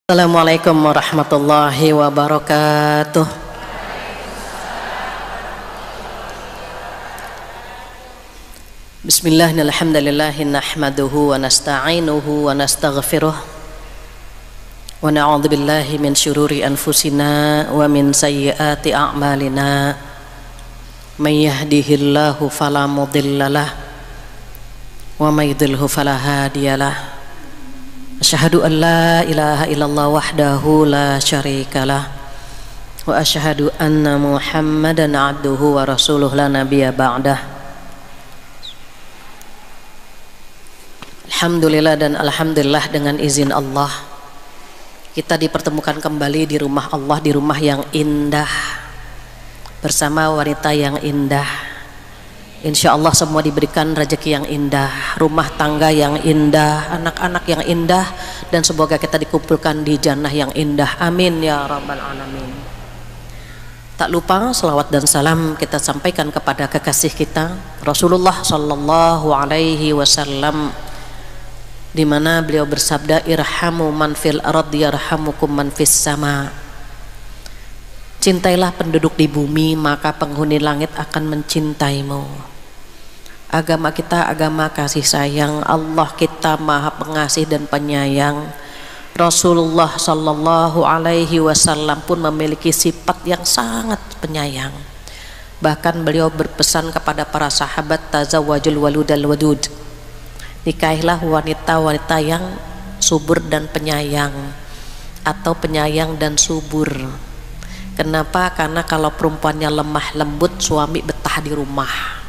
Assalamualaikum warahmatullahi wabarakatuh. Bismillahirrahmanirrahim. Alhamdulillah nahmaduhu wa nasta'inuhu wa nastaghfiruh wa na'udzu billahi min syururi anfusina wa min sayyiati a'malina. May yahdihillahu fala mudhillalah wa may yudhlilhu fala hadiyalah. Asyhadu an la ilaha illallah wahdahu la syarikalah wa asyhadu anna Muhammadan abduhu wa rasuluh la nabiyya ba'dah. Alhamdulillah dan alhamdulillah, dengan izin Allah kita dipertemukan kembali di rumah Allah, di rumah yang indah bersama wanita yang indah. Insya Allah semua diberikan rezeki yang indah, rumah tangga yang indah, anak-anak yang indah, dan semoga kita dikumpulkan di jannah yang indah. Amin ya rabbal alamin. Tak lupa selawat dan salam kita sampaikan kepada kekasih kita Rasulullah Sallallahu Alaihi Wasallam, di mana beliau bersabda, irhamu man fil ardi yarhamukum man fis sama. Cintailah penduduk di bumi, maka penghuni langit akan mencintaimu. Agama kita agama kasih sayang, Allah kita maha pengasih dan penyayang. Rasulullah Sallallahu Alaihi Wasallam pun memiliki sifat yang sangat penyayang. Bahkan beliau berpesan kepada para sahabat, tazawwajul waludal wadud, nikahilah wanita-wanita yang subur dan penyayang, atau penyayang dan subur. Kenapa? Karena kalau perempuannya lemah lembut, suami betah di rumah.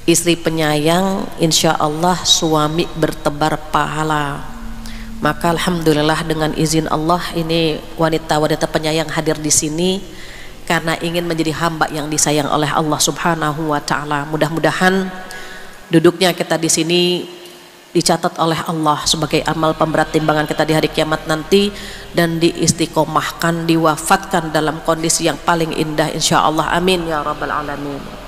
Istri penyayang, insya Allah suami bertebar pahala. Maka alhamdulillah dengan izin Allah, ini wanita-wanita penyayang hadir di sini karena ingin menjadi hamba yang disayang oleh Allah Subhanahu wa taala. Mudah-mudahan duduknya kita di sini dicatat oleh Allah sebagai amal pemberat timbangan kita di hari kiamat nanti, dan diistiqomahkan, diwafatkan dalam kondisi yang paling indah insya Allah. Amin ya rabbal alamin.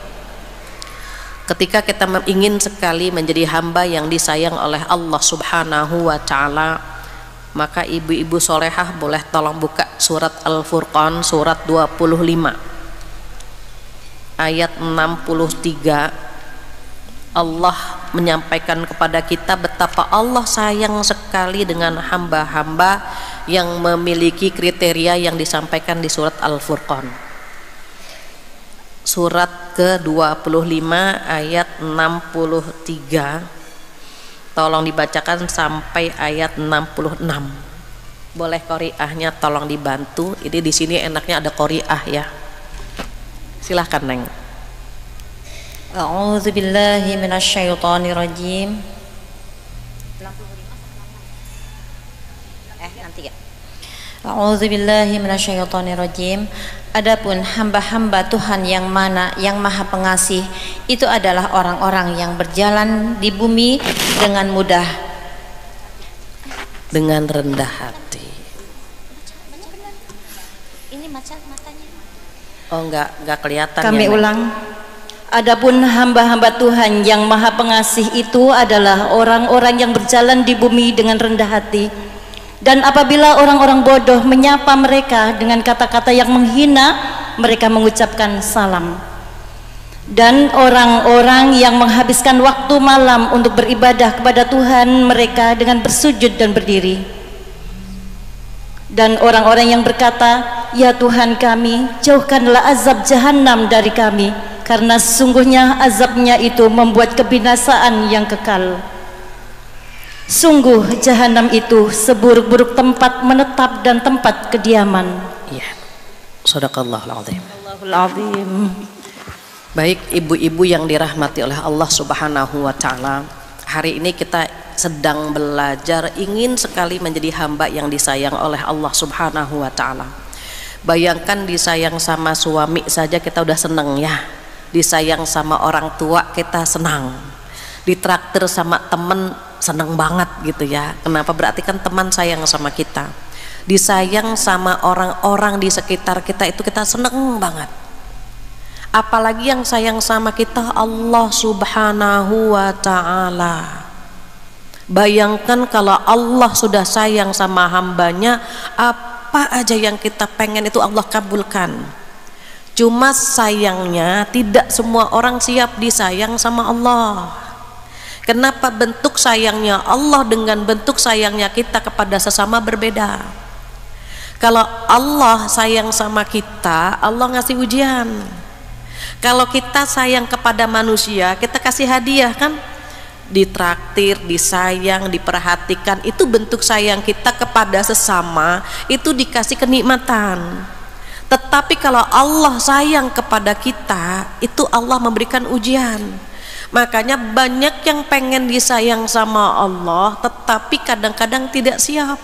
Ketika kita ingin sekali menjadi hamba yang disayang oleh Allah Subhanahu wa taala, maka ibu-ibu solehah boleh tolong buka surat Al-Furqan surat 25 ayat 63. Allah menyampaikan kepada kita betapa Allah sayang sekali dengan hamba-hamba yang memiliki kriteria yang disampaikan di surat Al-Furqan. Surat ke-25 ayat 63. Tolong dibacakan sampai ayat 66. Boleh qoriahnya tolong dibantu. Ini di sini enaknya ada qoriah ya. Silahkan Neng. A'udzu billahi minasyaitonir rajim. Nanti ya. A'udzu billahi minasyaitonir rajim. Adapun hamba-hamba Tuhan yang mana yang maha pengasih, itu adalah orang-orang yang berjalan di bumi dengan mudah, dengan rendah hati. Ini matanya. Oh enggak kelihatan. Kami ya, ulang. Adapun hamba-hamba Tuhan yang maha pengasih itu adalah orang-orang yang berjalan di bumi dengan rendah hati. Dan apabila orang-orang bodoh menyapa mereka dengan kata-kata yang menghina, mereka mengucapkan salam. Dan orang-orang yang menghabiskan waktu malam untuk beribadah kepada Tuhan mereka dengan bersujud dan berdiri. Dan orang-orang yang berkata, ya Tuhan kami, jauhkanlah azab jahanam dari kami, karena sesungguhnya azabnya itu membuat kebinasaan yang kekal. Sungguh jahanam itu seburuk-buruk tempat menetap dan tempat kediaman. Iya. Shadaqallahul azim. Allahul azim. Baik ibu-ibu yang dirahmati oleh Allah Subhanahu wa taala, hari ini kita sedang belajar ingin sekali menjadi hamba yang disayang oleh Allah Subhanahu wa taala. Bayangkan disayang sama suami saja kita udah seneng ya. Disayang sama orang tua kita senang. Ditraktir sama temen seneng banget gitu ya. Kenapa? Berarti kan teman sayang sama kita. Disayang sama orang-orang di sekitar kita itu kita seneng banget. Apalagi yang sayang sama kita Allah Subhanahu wa taala. Bayangkan kalau Allah sudah sayang sama hambanya, apa aja yang kita pengen itu Allah kabulkan. Cuma sayangnya tidak semua orang siap disayang sama Allah. Kenapa bentuk sayangnya Allah dengan bentuk sayangnya kita kepada sesama berbeda? Kalau Allah sayang sama kita, Allah ngasih ujian. Kalau kita sayang kepada manusia, kita kasih hadiah kan? Ditraktir, disayang, diperhatikan, itu bentuk sayang kita kepada sesama, itu dikasih kenikmatan. Tetapi kalau Allah sayang kepada kita, itu Allah memberikan ujian. Makanya banyak yang pengen disayang sama Allah, tetapi kadang-kadang tidak siap.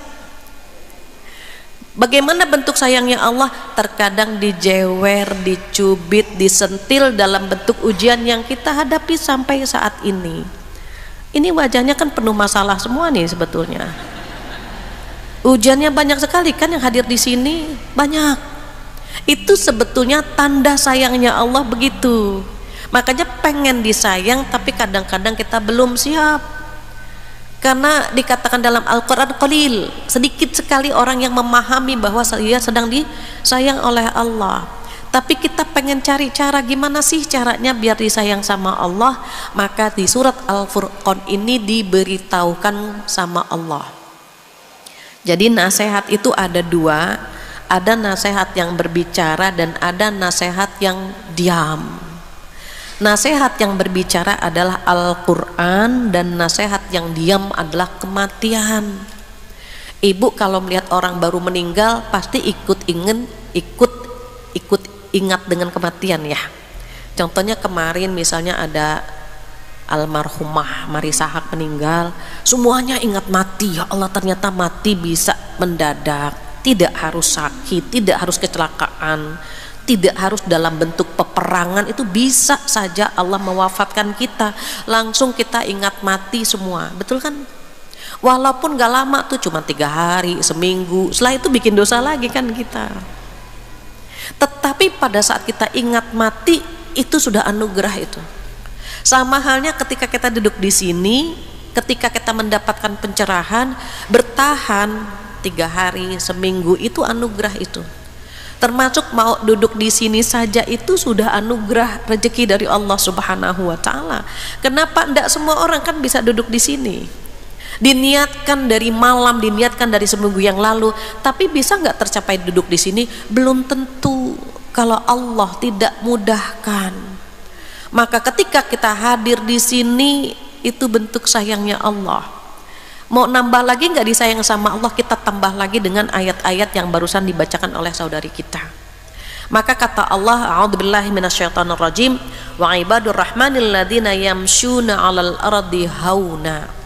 Bagaimana bentuk sayangnya Allah? Terkadang dijewer, dicubit, disentil dalam bentuk ujian yang kita hadapi sampai saat ini. Ini wajahnya kan penuh masalah semua nih sebetulnya. Ujiannya banyak sekali kan yang hadir di sini, banyak. Itu sebetulnya tanda sayangnya Allah begitu. Makanya pengen disayang tapi kadang-kadang kita belum siap. Karena dikatakan dalam Al-Quran qalil, sedikit sekali orang yang memahami bahwa dia sedang disayang oleh Allah. Tapi kita pengen cari cara gimana sih caranya biar disayang sama Allah. Maka di surat Al-Furqan ini diberitahukan sama Allah. Jadi nasihat itu ada dua, ada nasihat yang berbicara dan ada nasihat yang diam. Nasihat yang berbicara adalah Al-Quran dan nasihat yang diam adalah kematian. Ibu kalau melihat orang baru meninggal pasti ikut ingat dengan kematian ya. Contohnya kemarin misalnya ada almarhumah Marisa Haque meninggal, semuanya ingat mati. Ya Allah, ternyata mati bisa mendadak, tidak harus sakit, tidak harus kecelakaan, tidak harus dalam bentuk peperangan, itu bisa saja Allah mewafatkan kita, langsung kita ingat mati semua, betul kan? Walaupun gak lama tuh, cuma 3 hari, seminggu, setelah itu bikin dosa lagi kan kita. Tetapi pada saat kita ingat mati, itu sudah anugerah itu. Sama halnya ketika kita duduk di sini, ketika kita mendapatkan pencerahan, bertahan 3 hari, seminggu, itu anugerah itu. Termasuk mau duduk di sini saja itu sudah anugerah rezeki dari Allah Subhanahu wa taala. Kenapa enggak semua orang kan bisa duduk di sini? Diniatkan dari malam, diniatkan dari seminggu yang lalu, tapi bisa nggak tercapai duduk di sini? Belum tentu kalau Allah tidak mudahkan. Maka ketika kita hadir di sini, itu bentuk sayangnya Allah. Mau nambah lagi nggak disayang sama Allah, kita tambah lagi dengan ayat-ayat yang barusan dibacakan oleh saudari kita. Maka kata Allah, a'udzubillahi minasyaitonirrajim, wa ibadur rahmanil ladzina yamshuna 'alal ardi hauna.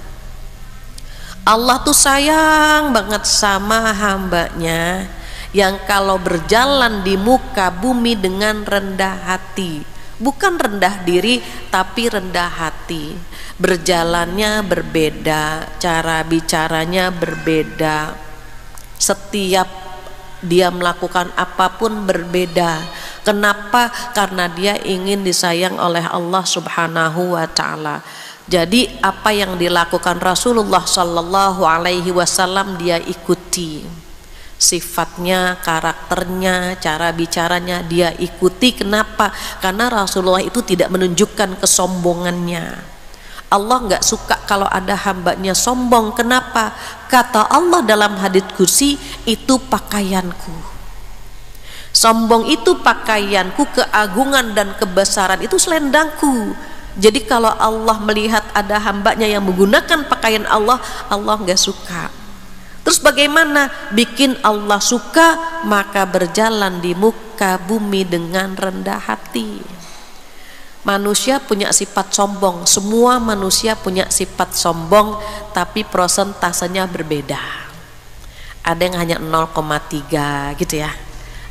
Allah tuh sayang banget sama hambanya yang kalau berjalan di muka bumi dengan rendah hati. Bukan rendah diri, tapi rendah hati. Berjalannya berbeda, cara bicaranya berbeda. Setiap dia melakukan apapun berbeda. Kenapa? Karena dia ingin disayang oleh Allah Subhanahu wa ta'ala. Jadi apa yang dilakukan Rasulullah Sallallahu Alaihi Wasallam dia ikuti, sifatnya, karakternya, cara bicaranya dia ikuti. Kenapa? Karena Rasulullah itu tidak menunjukkan kesombongannya. Allah nggak suka kalau ada hambanya sombong. Kenapa? Kata Allah dalam hadits kursi, itu pakaianku. Sombong itu pakaianku, keagungan dan kebesaran itu selendangku. Jadi kalau Allah melihat ada hambanya yang menggunakan pakaian Allah, Allah nggak suka. Terus bagaimana bikin Allah suka? Maka berjalan di muka bumi dengan rendah hati. Manusia punya sifat sombong, semua manusia punya sifat sombong, tapi prosentasenya berbeda. Ada yang hanya 0,3 gitu ya,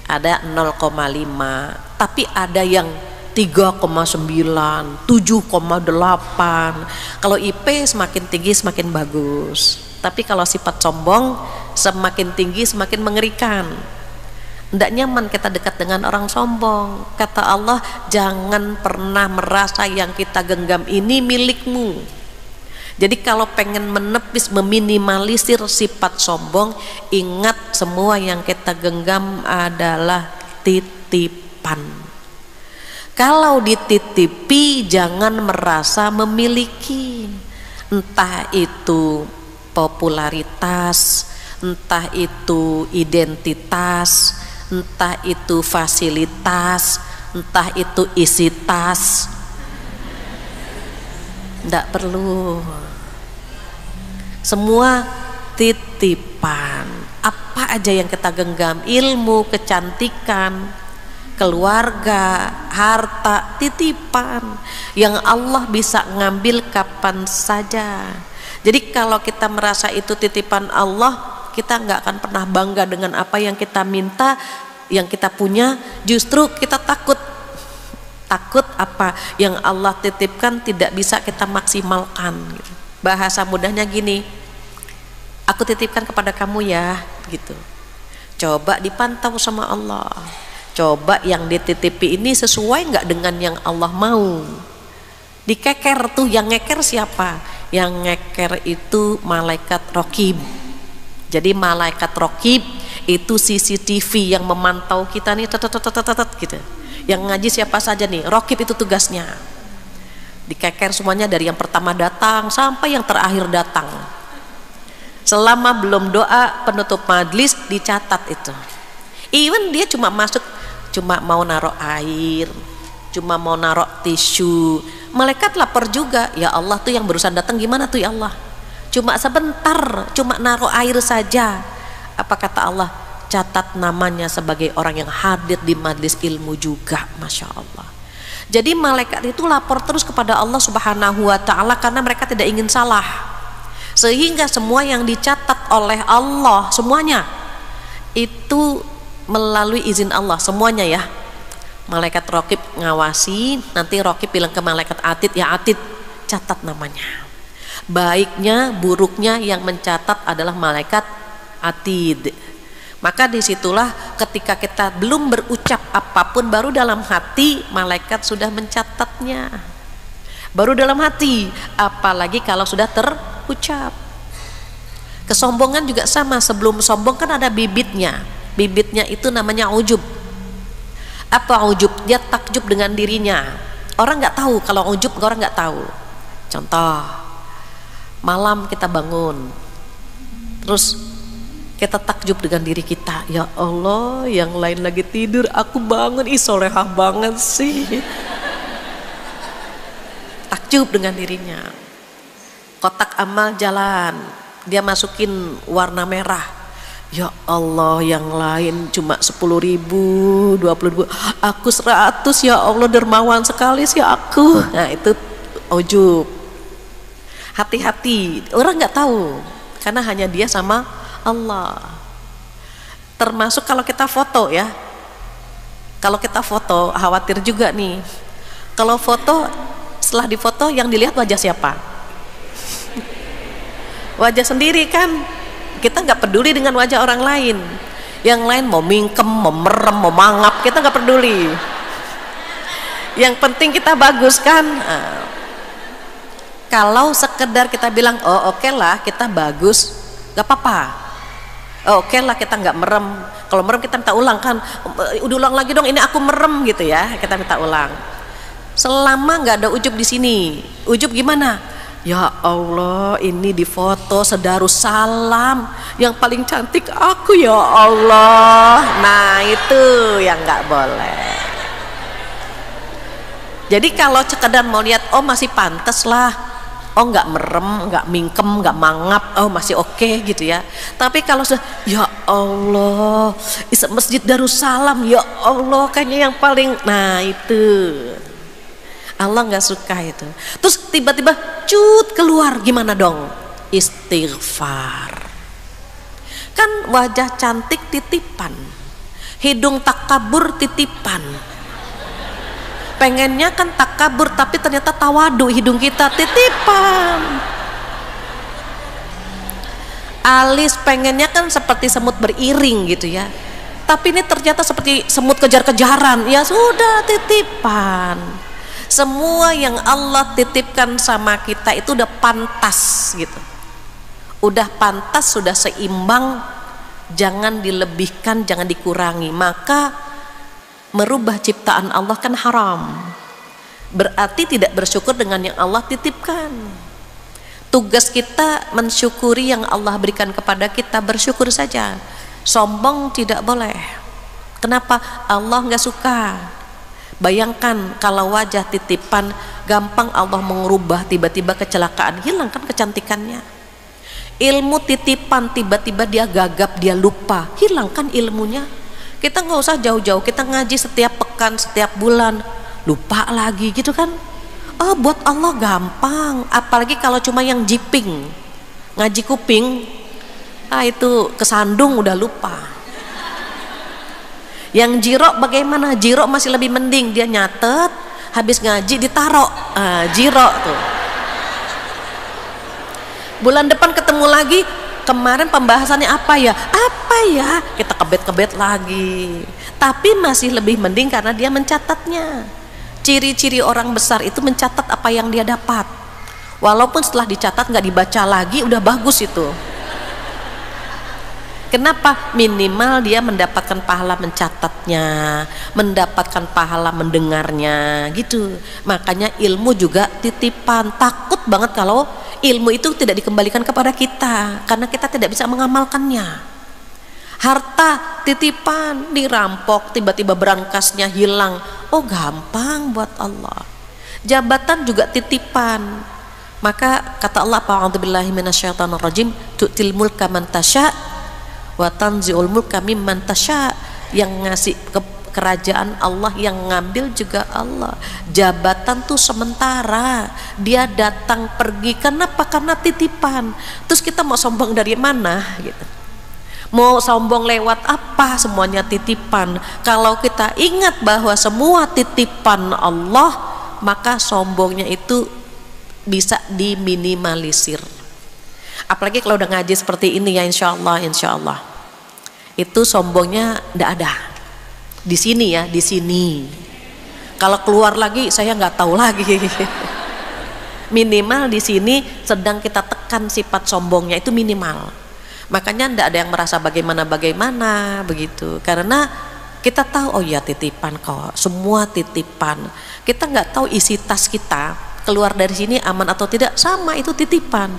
ada 0,5, tapi ada yang 3,9, 7,8. Kalau IP semakin tinggi semakin bagus. Tapi kalau sifat sombong semakin tinggi semakin mengerikan. Tidak nyaman kita dekat dengan orang sombong. Kata Allah, jangan pernah merasa yang kita genggam ini milikmu. Jadi kalau pengen menepis, meminimalisir sifat sombong, ingat semua yang kita genggam adalah titipan. Kalau dititipi jangan merasa memiliki, entah itu popularitas, entah itu identitas, entah itu fasilitas, entah itu isi tas. Tidak perlu. Semua titipan. Apa aja yang kita genggam, ilmu, kecantikan, keluarga, harta, titipan yang Allah bisa ngambil kapan saja. Jadi kalau kita merasa itu titipan Allah, kita nggak akan pernah bangga dengan apa yang kita minta, yang kita punya. Justru kita takut apa yang Allah titipkan tidak bisa kita maksimalkan. Bahasa mudahnya gini, aku titipkan kepada kamu ya, gitu. Coba dipantau sama Allah, coba yang dititipi ini sesuai nggak dengan yang Allah mau. Dikeker tuh, yang ngeker siapa? Yang ngeker itu malaikat raqib. Jadi malaikat raqib itu CCTV yang memantau kita nih, gitu. Yang ngaji siapa saja nih, raqib itu tugasnya. Dikeker semuanya dari yang pertama datang sampai yang terakhir datang. Selama belum doa penutup majlis dicatat itu. Even dia cuma masuk, cuma mau naruh air, cuma mau naruh tisu, malaikat lapor juga. Ya Allah tuh yang barusan datang gimana tuh ya Allah? Cuma sebentar, cuma naruh air saja. Apa kata Allah? Catat namanya sebagai orang yang hadir di majlis ilmu juga. Masya Allah. Jadi malaikat itu lapor terus kepada Allah Subhanahu wa ta'ala karena mereka tidak ingin salah, sehingga semua yang dicatat oleh Allah semuanya itu melalui izin Allah semuanya ya. Malaikat raqib ngawasi, nanti raqib bilang ke malaikat atid, ya atid catat namanya. Baiknya buruknya yang mencatat adalah malaikat atid. Maka disitulah ketika kita belum berucap apapun, baru dalam hati malaikat sudah mencatatnya. Baru dalam hati, apalagi kalau sudah terucap. Kesombongan juga sama, sebelum sombong kan ada bibitnya. Bibitnya itu namanya ujub. Apa ujub? Dia takjub dengan dirinya. Orang nggak tahu kalau ujub, orang nggak tahu. Contoh, malam kita bangun, terus kita takjub dengan diri kita. Ya Allah, yang lain lagi tidur, aku bangun, ih solehah banget sih. Takjub dengan dirinya. Kotak amal jalan, dia masukin warna merah. Ya Allah, yang lain cuma 10.000, 20.000, aku 100, ya Allah dermawan sekali sih aku. Nah itu ujub. Hati-hati, orang nggak tahu karena hanya dia sama Allah. Termasuk kalau kita foto ya, kalau kita foto khawatir juga nih, kalau foto setelah difoto yang dilihat wajah siapa? Wajah sendiri kan. Kita nggak peduli dengan wajah orang lain. Yang lain mau mingkem, mau merem, mau mangap, kita nggak peduli. Yang penting kita bagus kan. Kalau sekedar kita bilang oh oke lah kita bagus, nggak apa-apa. Oh, oke lah kita nggak merem. Kalau merem kita minta ulang kan, udah ulang lagi dong, ini aku merem gitu ya, kita minta ulang. Selama nggak ada ujub di sini. Ujub gimana? Ya Allah, ini di foto sedarussalam yang paling cantik aku ya Allah. Nah itu yang nggak boleh. Jadi kalau sekedar mau lihat, oh masih pantas lah, oh nggak merem, nggak mingkem, nggak mangap, oh masih oke gitu ya. Tapi kalau sudah, ya Allah, Masjid Darussalam, ya Allah, kayaknya yang paling, nah itu Allah nggak suka itu. Terus tiba-tiba cut keluar, gimana dong? Istighfar. Kan wajah cantik titipan, hidung takabur titipan. Pengennya kan takabur tapi ternyata tawadu, hidung kita titipan. Alis pengennya kan seperti semut beriring gitu ya, tapi ini ternyata seperti semut kejar-kejaran. Ya sudah titipan. Semua yang Allah titipkan sama kita itu udah pantas gitu, udah pantas, sudah seimbang, jangan dilebihkan, jangan dikurangi. Maka merubah ciptaan Allah kan haram, berarti tidak bersyukur dengan yang Allah titipkan. Tugas kita mensyukuri yang Allah berikan kepada kita, bersyukur saja. Sombong tidak boleh. Kenapa? Allah nggak suka. Bayangkan kalau wajah titipan gampang Allah mengubah, tiba-tiba kecelakaan, hilang kan kecantikannya. Ilmu titipan tiba-tiba dia gagap, dia lupa, hilang kan ilmunya. Kita nggak usah jauh-jauh, kita ngaji setiap pekan, setiap bulan, lupa lagi gitu kan. Oh, buat Allah gampang. Apalagi kalau cuma yang jiping, ngaji kuping, itu kesandung udah lupa. Yang jiro bagaimana? Jiro masih lebih mending, dia nyatet, habis ngaji ditaro, jiro tuh. Bulan depan ketemu lagi, kemarin pembahasannya apa ya? Apa ya? Kita kebet-kebet lagi. Tapi masih lebih mending karena dia mencatatnya. Ciri-ciri orang besar itu mencatat apa yang dia dapat. Walaupun setelah dicatat nggak dibaca lagi, udah bagus itu. Kenapa? Minimal dia mendapatkan pahala mencatatnya, mendapatkan pahala mendengarnya gitu. Makanya ilmu juga titipan. Takut banget kalau ilmu itu tidak dikembalikan kepada kita, karena kita tidak bisa mengamalkannya. Harta titipan, dirampok, tiba-tiba berangkasnya hilang. Oh, gampang buat Allah. Jabatan juga titipan. Maka kata Allah, a'udzubillahi minasyaitonirrajim, tu'til mulka man tasya wa tanzi'ul mulka mimman tasya. Yang ngasih kerajaan Allah, yang ngambil juga Allah. Jabatan tuh sementara, dia datang pergi. Kenapa? Karena titipan. Terus kita mau sombong dari mana gitu? Mau sombong lewat apa? Semuanya titipan. Kalau kita ingat bahwa semua titipan Allah, maka sombongnya itu bisa diminimalisir. Apalagi kalau udah ngaji seperti ini ya, insya Allah itu sombongnya ndak ada. Di sini ya, di sini. Kalau keluar lagi saya nggak tahu lagi. Minimal di sini sedang kita tekan sifat sombongnya itu minimal. Makanya ndak ada yang merasa bagaimana begitu. Karena kita tahu, oh ya titipan kok, semua titipan. Kita nggak tahu isi tas kita keluar dari sini aman atau tidak, sama itu titipan.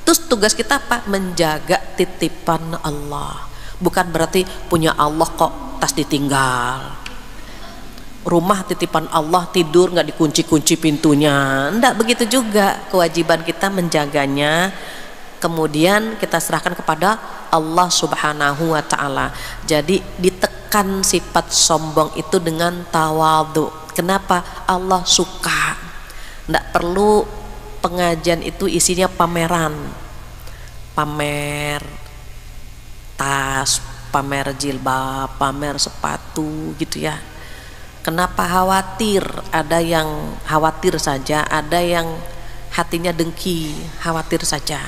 Terus tugas kita apa? Menjaga titipan Allah. Bukan berarti punya Allah kok tas ditinggal, rumah titipan Allah, tidur nggak dikunci-kunci pintunya, ndak begitu juga. Kewajiban kita menjaganya, kemudian kita serahkan kepada Allah Subhanahu wa ta'ala. Jadi ditekan sifat sombong itu dengan tawadhu. Kenapa? Allah suka. Ndak perlu pengajian itu isinya pameran, pamer tas, pamer jilbab, pamer sepatu gitu ya. Kenapa khawatir? Ada yang khawatir saja, ada yang hatinya dengki, khawatir saja.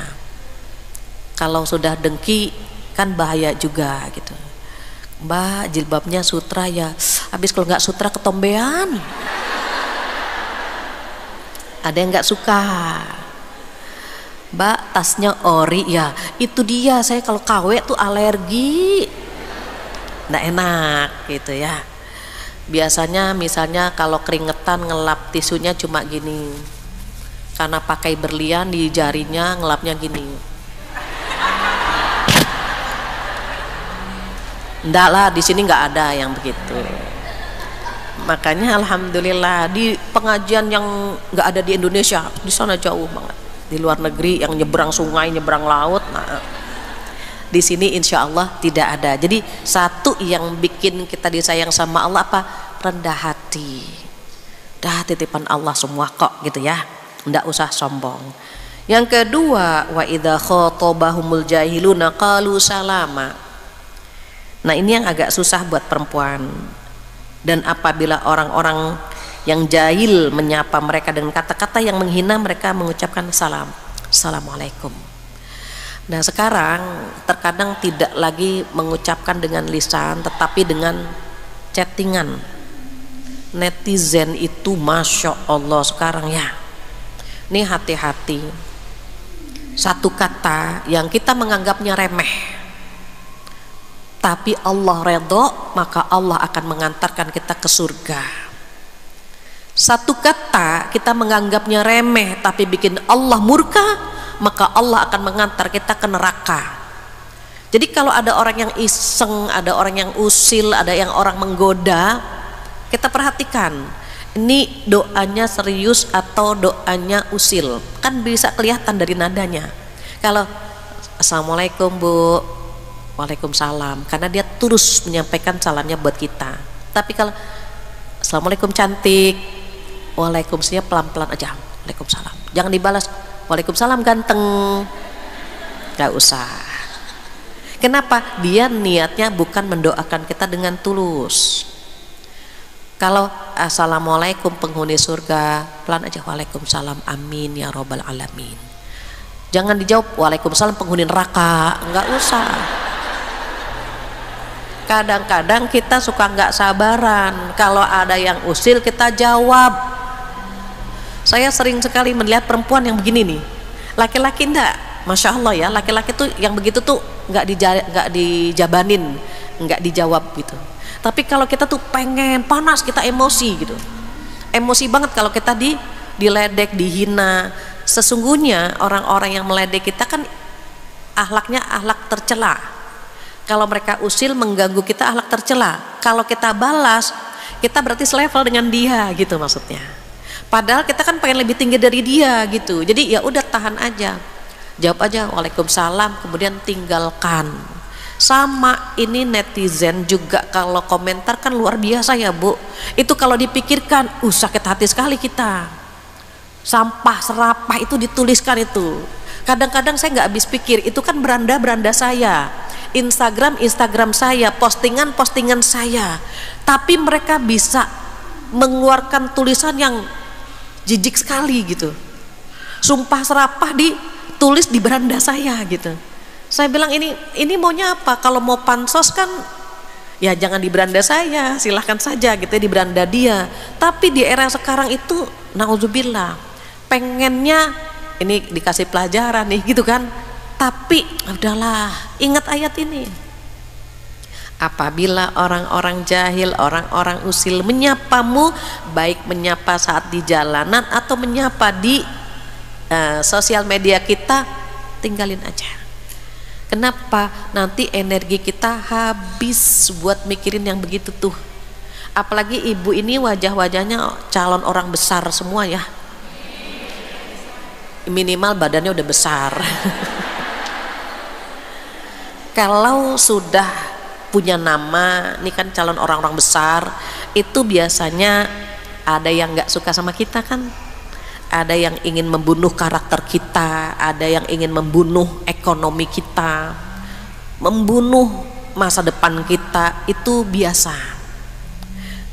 Kalau sudah dengki kan bahaya juga gitu. Mbak, jilbabnya sutra ya, habis kalau nggak sutra ketombean. Ada yang nggak suka. Mbak, tasnya ori ya, itu dia, saya kalau KW tuh alergi, nggak enak gitu ya. Biasanya misalnya kalau keringetan ngelap tisunya cuma gini, karena pakai berlian di jarinya ngelapnya gini. Nggak lah, di sini nggak ada yang begitu. Makanya alhamdulillah di pengajian yang nggak ada di Indonesia, di sana jauh banget, di luar negeri yang nyebrang sungai, nyebrang laut. Nah, di sini insya Allah tidak ada. Jadi satu yang bikin kita disayang sama Allah apa? Rendah hati. Dah titipan Allah semua kok gitu ya, ndak usah sombong. Yang kedua, wa idza khatabahumul jahiluna qalu salama. Nah ini yang agak susah buat perempuan. Dan apabila orang-orang yang jahil menyapa mereka dengan kata-kata yang menghina, mereka mengucapkan salam, assalamualaikum. Nah sekarang terkadang tidak lagi mengucapkan dengan lisan, tetapi dengan chattingan. Netizen itu masya Allah sekarang ya. Nih hati-hati. Satu kata yang kita menganggapnya remeh, tapi Allah redho, maka Allah akan mengantarkan kita ke surga. Satu kata kita menganggapnya remeh tapi bikin Allah murka, maka Allah akan mengantar kita ke neraka. Jadi kalau ada orang yang iseng, ada orang yang usil, ada yang orang menggoda, kita perhatikan ini doanya serius atau doanya usil. Kan bisa kelihatan dari nadanya. Kalau Assalamualaikum Bu, Waalaikumsalam, karena dia terus menyampaikan salamnya buat kita. Tapi kalau Assalamualaikum cantik, Waalaikumsalam, pelan-pelan aja, Waalaikumsalam, jangan dibalas Waalaikumsalam ganteng, gak usah. Kenapa? Dia niatnya bukan mendoakan kita dengan tulus. Kalau Assalamualaikum penghuni surga, pelan aja, Waalaikumsalam, amin ya robbal alamin. Jangan dijawab Waalaikumsalam penghuni neraka, nggak usah. Kadang-kadang kita suka nggak sabaran, kalau ada yang usil kita jawab. Saya sering sekali melihat perempuan yang begini nih, laki-laki enggak, masya Allah ya, laki-laki tuh yang begitu tuh nggak dijabanin, nggak dijawab gitu. Tapi kalau kita tuh pengen panas, kita emosi gitu, emosi banget kalau kita diledek, dihina. Sesungguhnya orang-orang yang meledek kita kan akhlaknya akhlak tercela. Kalau mereka usil mengganggu kita, akhlak tercela. Kalau kita balas, kita berarti selevel dengan dia gitu maksudnya. Padahal kita kan pengen lebih tinggi dari dia gitu. Jadi ya udah tahan aja, jawab aja Waalaikumsalam, kemudian tinggalkan. Sama ini netizen juga kalau komentar kan luar biasa ya Bu. Itu kalau dipikirkan, sakit hati sekali kita. Sampah serapah itu dituliskan itu. Kadang-kadang saya nggak habis pikir, itu kan beranda saya, Instagram saya, postingan saya. Tapi mereka bisa mengeluarkan tulisan yang jijik sekali gitu. Sumpah serapah ditulis di beranda saya gitu. Saya bilang ini maunya apa? Kalau mau pansos kan ya jangan di beranda saya, silahkan saja gitu ya, di beranda dia. Tapi di era sekarang itu naudzubillah, pengennya ini dikasih pelajaran nih gitu kan. Tapi udahlah, ingat ayat ini. Apabila orang-orang jahil, orang-orang usil menyapamu, baik menyapa saat di jalanan atau menyapa di sosial media kita, tinggalin aja. Kenapa? Nanti energi kita habis buat mikirin yang begitu tuh. Apalagi ibu ini wajah-wajahnya calon orang besar semua ya. Minimal badannya udah besar. Kalau sudah punya nama, ini kan calon orang-orang besar, itu biasanya ada yang nggak suka sama kita kan. Ada yang ingin membunuh karakter kita, ada yang ingin membunuh ekonomi kita, membunuh masa depan kita, itu biasa.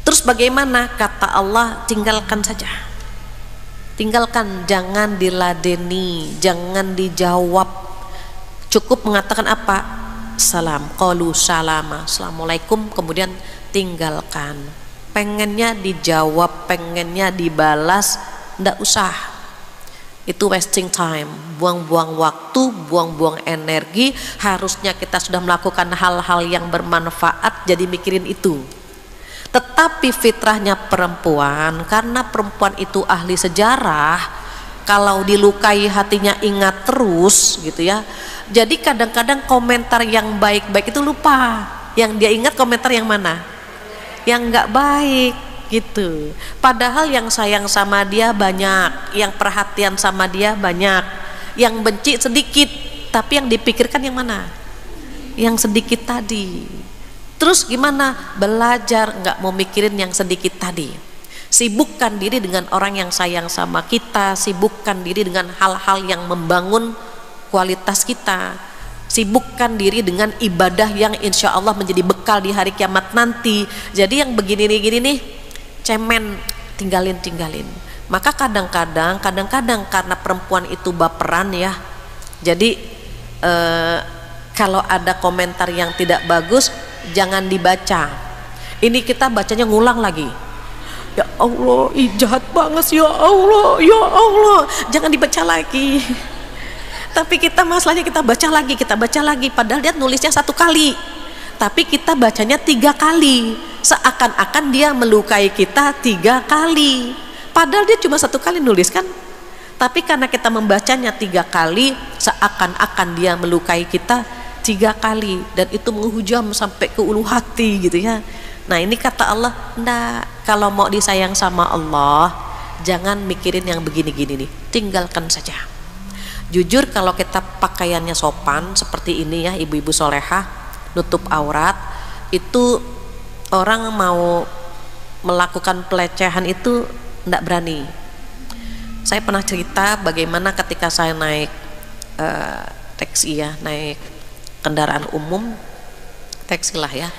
Terus bagaimana? Kata Allah, tinggalkan saja. Tinggalkan, jangan diladeni, jangan dijawab. Cukup mengatakan apa? Salam, qalu salama, assalamualaikum, kemudian tinggalkan. Pengennya dijawab, pengennya dibalas, ndak usah. Itu wasting time, buang-buang waktu, buang-buang energi. Harusnya kita sudah melakukan hal-hal yang bermanfaat, jadi mikirin itu. Tetapi fitrahnya perempuan, karena perempuan itu ahli sejarah, kalau dilukai hatinya ingat terus gitu ya. Jadi kadang-kadang komentar yang baik-baik itu lupa. Yang dia ingat komentar yang mana? Yang nggak baik gitu. Padahal yang sayang sama dia banyak, yang perhatian sama dia banyak, yang benci sedikit, tapi yang dipikirkan yang mana? Yang sedikit tadi. Terus gimana? Belajar nggak mau mikirin yang sedikit tadi. Sibukkan diri dengan orang yang sayang sama kita, sibukkan diri dengan hal-hal yang membangun kualitas kita, sibukkan diri dengan ibadah yang insya Allah menjadi bekal di hari kiamat nanti. Jadi yang begini nih cemen, tinggalin. Maka kadang-kadang karena perempuan itu baperan ya, jadi kalau ada komentar yang tidak bagus jangan dibaca. Ini kita bacanya ngulang lagi. Ya Allah, ih jahat banget, ya Allah, ya Allah, jangan dibaca lagi. Tapi kita masalahnya kita baca lagi, padahal dia nulisnya 1 kali, tapi kita bacanya 3 kali, seakan-akan dia melukai kita 3 kali, padahal dia cuma 1 kali nulis kan. Tapi karena kita membacanya 3 kali, seakan-akan dia melukai kita 3 kali, dan itu menghujam sampai ke ulu hati gitu ya. Nah ini kata Allah, ndak, kalau mau disayang sama Allah, jangan mikirin yang begini-gini nih, tinggalkan saja. Jujur kalau kita pakaiannya sopan seperti ini ya, ibu-ibu solehah, nutup aurat, itu orang mau melakukan pelecehan itu ndak berani. Saya pernah cerita bagaimana ketika saya naik taksi ya, naik kendaraan umum, taksi lah ya,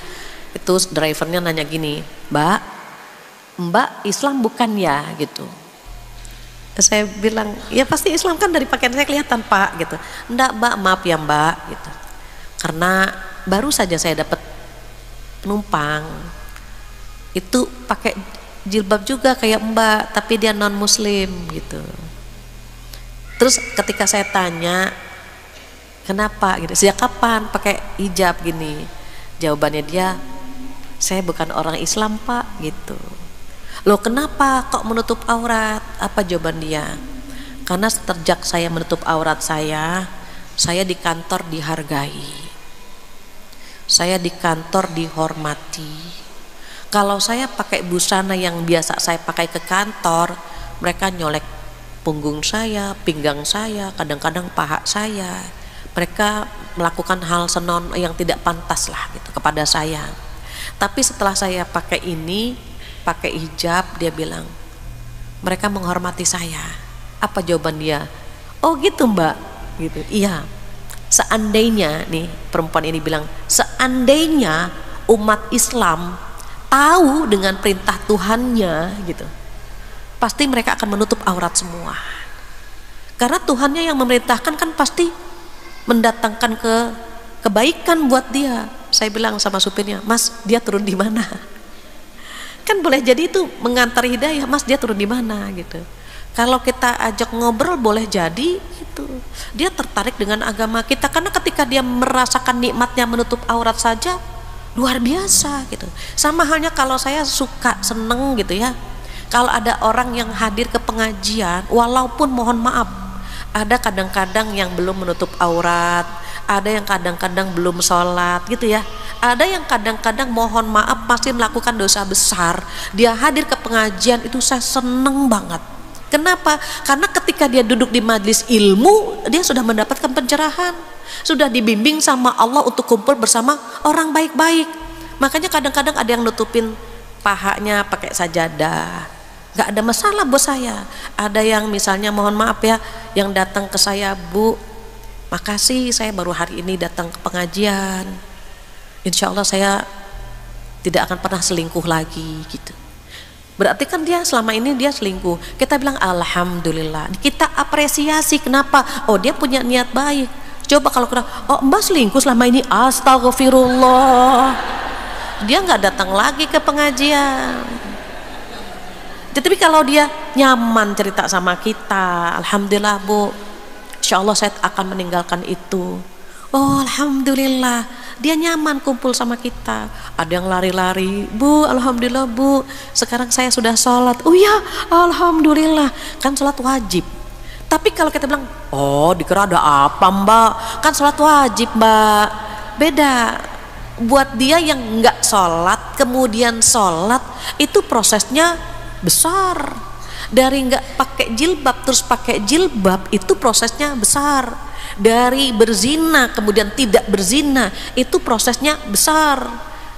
itu drivernya nanya gini, Mbak Islam bukan ya gitu. Saya bilang, ya pasti Islam kan dari pakaian saya kelihatan Pak gitu. Enggak Mbak, maaf ya Mbak gitu, karena baru saja saya dapat penumpang itu pakai jilbab juga kayak Mbak, tapi dia non muslim gitu. Terus ketika saya tanya kenapa gitu, sejak kapan pakai hijab gini, jawabannya dia, saya bukan orang Islam Pak gitu. Loh kenapa kok menutup aurat? Apa jawaban dia? Karena sejak saya menutup aurat saya di kantor dihargai, saya di kantor dihormati. Kalau saya pakai busana yang biasa saya pakai ke kantor, mereka nyolek punggung saya, pinggang saya, kadang-kadang paha saya. Mereka melakukan hal senon yang tidak pantas lah gitu kepada saya. Tapi setelah saya pakai ini, pakai hijab, dia bilang mereka menghormati saya. Apa jawaban dia? Oh gitu Mbak gitu. Iya, seandainya nih perempuan ini bilang, seandainya umat Islam tahu dengan perintah Tuhannya gitu, pasti mereka akan menutup aurat semua. Karena Tuhannya yang memerintahkan kan pasti mendatangkan kebaikan buat dia. Saya bilang sama supirnya, Mas dia turun di mana? Kan boleh jadi itu mengantar hidayah, Mas dia turun di mana gitu. Kalau kita ajak ngobrol boleh jadi itu dia tertarik dengan agama kita, karena ketika dia merasakan nikmatnya menutup aurat saja luar biasa gitu. Sama halnya kalau saya suka seneng gitu ya, kalau ada orang yang hadir ke pengajian, walaupun mohon maaf ada kadang-kadang yang belum menutup aurat, ada yang kadang-kadang belum sholat gitu ya, ada yang kadang-kadang mohon maaf masih melakukan dosa besar, dia hadir ke pengajian, itu saya seneng banget. Kenapa? Karena ketika dia duduk di majelis ilmu, dia sudah mendapatkan pencerahan, sudah dibimbing sama Allah untuk kumpul bersama orang baik-baik. Makanya kadang-kadang ada yang nutupin pahanya pakai sajadah, nggak ada masalah buat saya. Ada yang misalnya mohon maaf ya, yang datang ke saya, Bu makasih saya baru hari ini datang ke pengajian, insya Allah saya tidak akan pernah selingkuh lagi gitu. Berarti kan dia selama ini dia selingkuh. Kita bilang alhamdulillah, kita apresiasi. Kenapa? Oh dia punya niat baik. Coba kalau kena, oh Mbak selingkuh selama ini, astagfirullah, dia nggak datang lagi ke pengajian. Tapi kalau dia nyaman cerita sama kita, alhamdulillah Bu, insya Allah saya akan meninggalkan itu. Oh alhamdulillah, dia nyaman kumpul sama kita. Ada yang lari-lari, Bu alhamdulillah Bu, sekarang saya sudah sholat. Oh ya alhamdulillah, kan sholat wajib. Tapi kalau kita bilang, oh dikira ada apa Mbak, kan sholat wajib Mbak, beda. Buat dia yang nggak sholat kemudian sholat, itu prosesnya besar. Dari nggak pakai jilbab terus pakai jilbab, itu prosesnya besar. Dari berzina kemudian tidak berzina, itu prosesnya besar.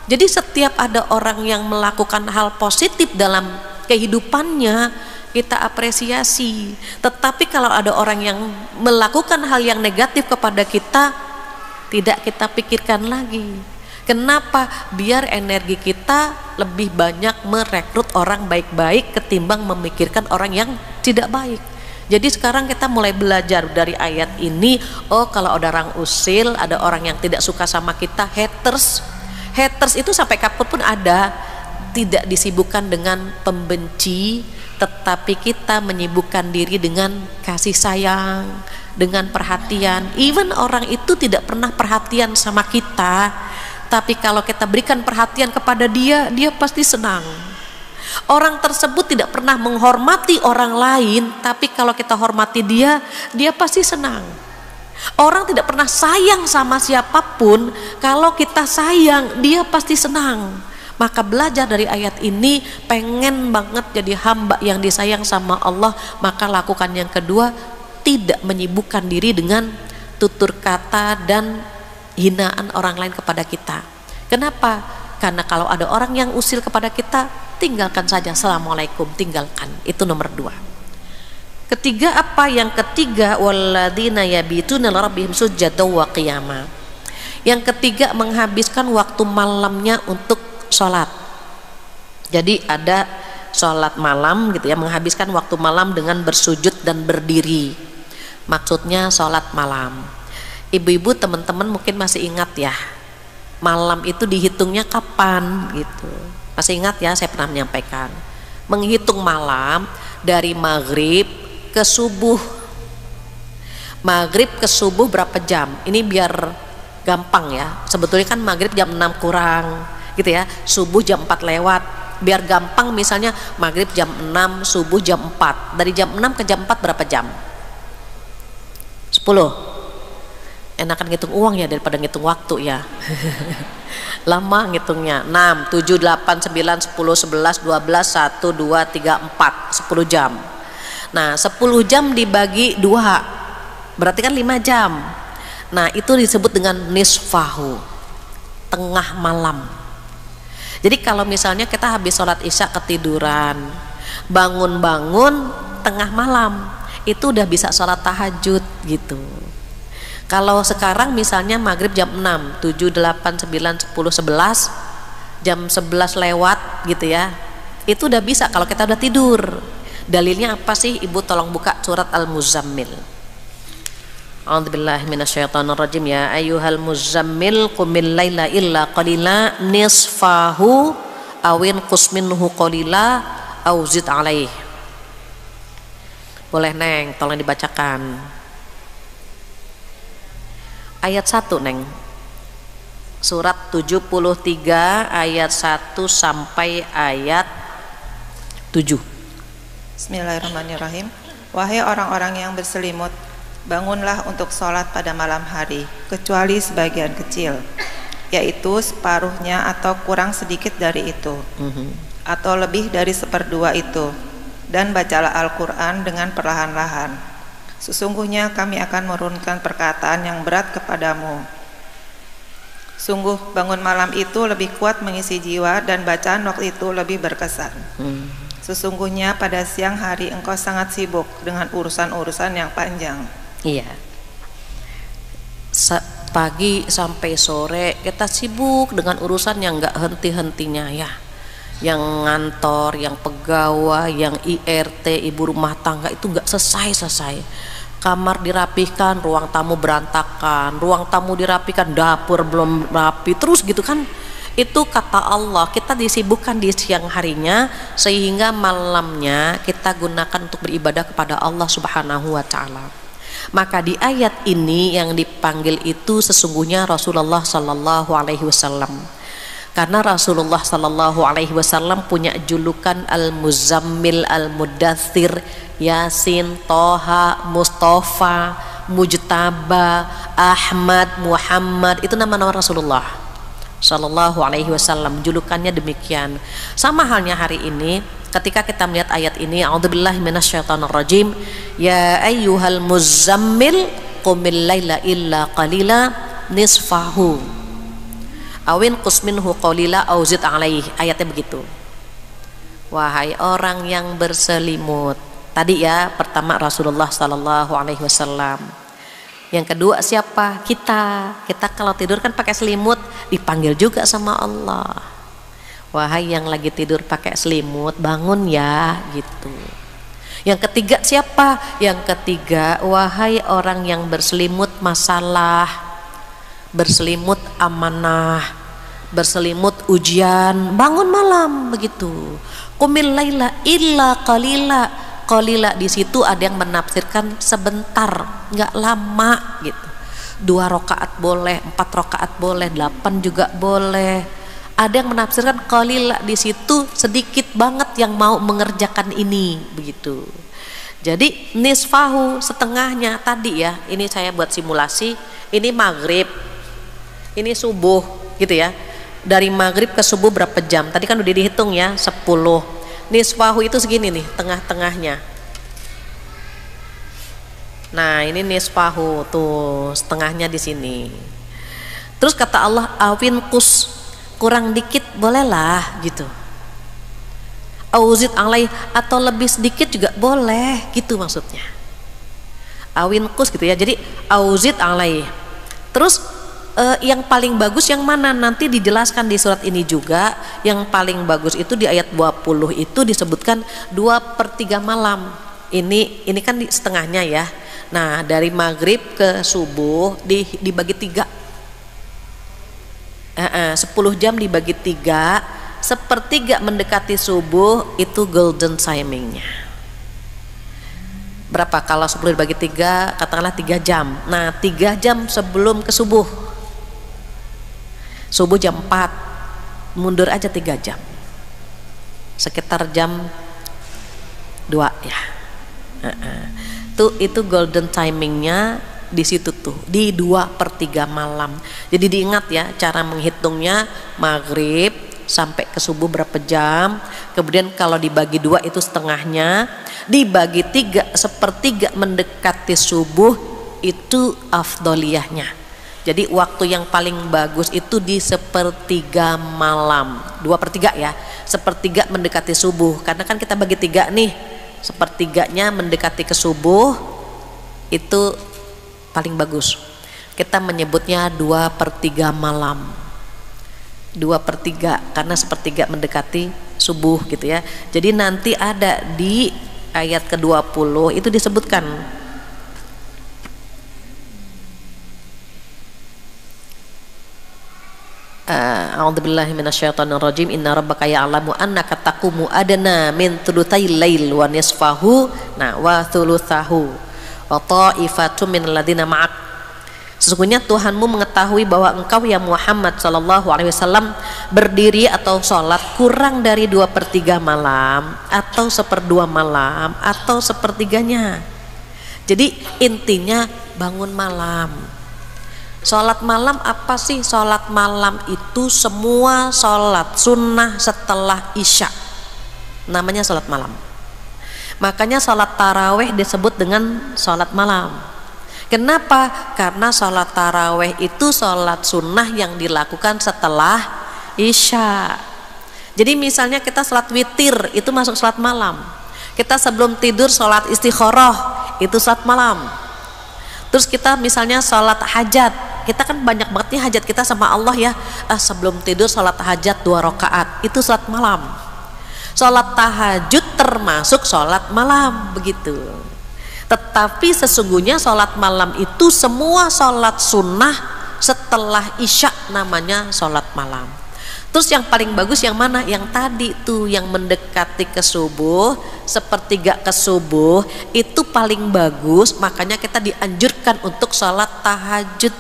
Jadi setiap ada orang yang melakukan hal positif dalam kehidupannya, kita apresiasi. Tetapi kalau ada orang yang melakukan hal yang negatif kepada kita, tidak kita pikirkan lagi. Kenapa? Biar energi kita lebih banyak merekrut orang baik-baik ketimbang memikirkan orang yang tidak baik. Jadi sekarang kita mulai belajar dari ayat ini. Oh kalau ada orang usil, ada orang yang tidak suka sama kita, haters. Haters itu sampai kapan pun ada. tidak disibukkan dengan pembenci, tetapi kita menyibukkan diri dengan kasih sayang, dengan perhatian. Even orang itu tidak pernah perhatian sama kita, tapi kalau kita berikan perhatian kepada dia, dia pasti senang. Orang tersebut tidak pernah menghormati orang lain, tapi kalau kita hormati dia, dia pasti senang. Orang tidak pernah sayang sama siapapun, kalau kita sayang, dia pasti senang. Maka belajar dari ayat ini, pengen banget jadi hamba yang disayang sama Allah, maka lakukan yang kedua, tidak menyibukkan diri dengan tutur kata dan hinaan orang lain kepada kita. Kenapa? Karena kalau ada orang yang usil kepada kita, tinggalkan saja, assalamualaikum, tinggalkan. Itu nomor 2. Ketiga apa? Yang ketiga, walladzina yabituna lirabbihim sujjadan wa qiyama. Yang ketiga, menghabiskan waktu malamnya untuk sholat. Jadi ada sholat malam gitu ya, menghabiskan waktu malam dengan bersujud dan berdiri. Maksudnya sholat malam. Ibu-ibu, teman-teman mungkin masih ingat ya, malam itu dihitungnya kapan gitu. Masih ingat ya, saya pernah menyampaikan. Menghitung malam dari maghrib ke subuh. Maghrib ke subuh berapa jam? Ini biar gampang ya. Sebetulnya kan maghrib jam 6 kurang gitu ya, subuh jam 4 lewat. Biar gampang, misalnya maghrib jam 6, subuh jam 4. Dari jam 6 ke jam 4 berapa jam? 10. Enakan ngitung uang ya daripada ngitung waktu ya. Lama ngitungnya. 6, 7, 8, 9, 10, 11, 12, 1, 2, 3, 4, 10 jam. Nah 10 jam dibagi 2 berarti kan 5 jam. Nah itu disebut dengan nisfahu, tengah malam. Jadi kalau misalnya kita habis sholat isya ketiduran, bangun-bangun tengah malam, itu udah bisa sholat tahajud gitu. Kalau sekarang misalnya maghrib jam 6, 7, 8, 9, 10, 11, jam 11 lewat gitu ya, itu udah bisa kalau kita udah tidur. Dalilnya apa sih? Ibu tolong buka surat Al-Muzammil. A'udzubillahi minasyaitonirrajim. Ya ayyuhal muzammil qumil laila illa qalila nisfahu awin qus minhu qalila au zid alaih. Boleh Neng, tolong dibacakan. Ayat 1 Neng. Surat 73 ayat 1 sampai ayat 7. Bismillahirrahmanirrahim. Wahai orang-orang yang berselimut, bangunlah untuk sholat pada malam hari, kecuali sebagian kecil, yaitu separuhnya atau kurang sedikit dari itu, atau lebih dari 1/2 itu, dan bacalah Al-Quran dengan perlahan-lahan. Sesungguhnya kami akan menurunkan perkataan yang berat kepadamu. Sungguh bangun malam itu lebih kuat mengisi jiwa, dan bacaan waktu itu lebih berkesan. Sesungguhnya pada siang hari engkau sangat sibuk dengan urusan-urusan yang panjang. Iya. Pagi sampai sore kita sibuk dengan urusan yang gak henti-hentinya ya. Yang ngantor, yang pegawai, yang IRT, ibu rumah tangga itu gak selesai-selesai. Kamar dirapihkan, ruang tamu berantakan, ruang tamu dirapikan, dapur belum rapi, terus gitu kan. Itu kata Allah, kita disibukkan di siang harinya sehingga malamnya kita gunakan untuk beribadah kepada Allah Subhanahu wa ta'ala. Maka di ayat ini yang dipanggil itu sesungguhnya Rasulullah sallallahu alaihi wasallam. Karena Rasulullah sallallahu alaihi wasallam punya julukan Al-Muzammil, Al-Mudaththir, Yasin, Toha, Mustafa, Mujtaba, Ahmad, Muhammad, itu nama-nama Rasulullah sallallahu alaihi wasallam, julukannya demikian. Sama halnya hari ini ketika kita melihat ayat ini, a'udzubillahi minasyaitonirrajim, ya ayyuhal muzammil qumil laila illa qalila nisfahu awin qus minhu qalila au zid alaih. Ayatnya begitu. Wahai orang yang berselimut. Tadi ya, pertama Rasulullah sallallahu alaihi wasallam. Yang kedua siapa? Kita kalau tidur kan pakai selimut, dipanggil juga sama Allah. Wahai yang lagi tidur pakai selimut, bangun ya gitu. Yang ketiga siapa? Yang ketiga, wahai orang yang berselimut masalah, berselimut amanah, berselimut ujian, bangun malam begitu. Qumil laila illa qalila. Qalila di situ ada yang menafsirkan sebentar, nggak lama gitu. 2 rakaat boleh, 4 rakaat boleh, 8 juga boleh. Ada yang menafsirkan qalila di situ sedikit banget yang mau mengerjakan ini begitu. Jadi nisfahu setengahnya tadi ya. Ini saya buat simulasi. Ini maghrib, ini subuh gitu ya. Dari maghrib ke subuh berapa jam? Tadi kan udah dihitung ya 10. Nisfahu itu segini nih, tengah-tengahnya. Nah ini nisfahu tuh setengahnya di sini. Terus kata Allah awin kus, kurang dikit bolehlah gitu. Auzid alai, atau lebih sedikit juga boleh gitu maksudnya. Awin kus gitu ya. Jadi auzid alai. Terus yang paling bagus yang mana? Nanti dijelaskan di surat ini juga. Yang paling bagus itu di ayat 20 itu disebutkan 2/3 malam. Ini kan di setengahnya ya. Nah dari maghrib ke subuh dibagi 3. 10 jam dibagi 3, 1/3 mendekati subuh itu golden timingnya. Berapa kalau 10 dibagi 3? Katakanlah 3 jam. Nah 3 jam sebelum ke subuh. Subuh jam 4, mundur aja 3 jam, sekitar jam 2 ya. Itu golden timingnya di situ tuh, di 2/3 malam. Jadi diingat ya cara menghitungnya, maghrib sampai ke subuh berapa jam, kemudian kalau dibagi 2 itu setengahnya, dibagi 3 1/3 mendekati subuh itu afdoliyahnya. Jadi waktu yang paling bagus itu di 1/3 malam, 2/3 ya, 1/3 mendekati subuh, karena kan kita bagi 3 nih, 1/3-nya mendekati ke subuh itu paling bagus. Kita menyebutnya 2/3 malam, 2/3 karena 1/3 mendekati subuh gitu ya. Jadi nanti ada di ayat ke-20 itu disebutkan a'udzubillahi minasyaitonirrajim, inna rabbaka ya'lamu annaka taqumu adna min thulutsail lail wa nisfahu wa thulutsahu wa ta'ifatun min alladziina ma'ak. Sesungguhnya Tuhanmu mengetahui bahwa engkau ya Muhammad sallallahu alaihi wasallam berdiri atau sholat kurang dari 2/3 malam atau 1/2 malam atau 1/3-nya. Jadi intinya bangun malam. Sholat malam apa sih? Sholat malam itu semua sholat sunnah setelah isya, namanya sholat malam. Makanya sholat taraweh disebut dengan sholat malam. Kenapa? Karena sholat taraweh itu sholat sunnah yang dilakukan setelah isya. Jadi misalnya kita sholat witir itu masuk sholat malam. Kita sebelum tidur sholat istikharah itu sholat malam. Terus kita misalnya sholat hajat, kita kan banyak banget nih hajat kita sama Allah ya. Sebelum tidur sholat hajat 2 rakaat itu sholat malam. Sholat tahajud termasuk sholat malam begitu. Tetapi sesungguhnya sholat malam itu semua sholat sunnah setelah isya namanya sholat malam. Terus yang paling bagus yang mana? Yang tadi tuh yang mendekati ke subuh, 1/3 ke subuh itu paling bagus. Makanya kita dianjurkan untuk sholat tahajud.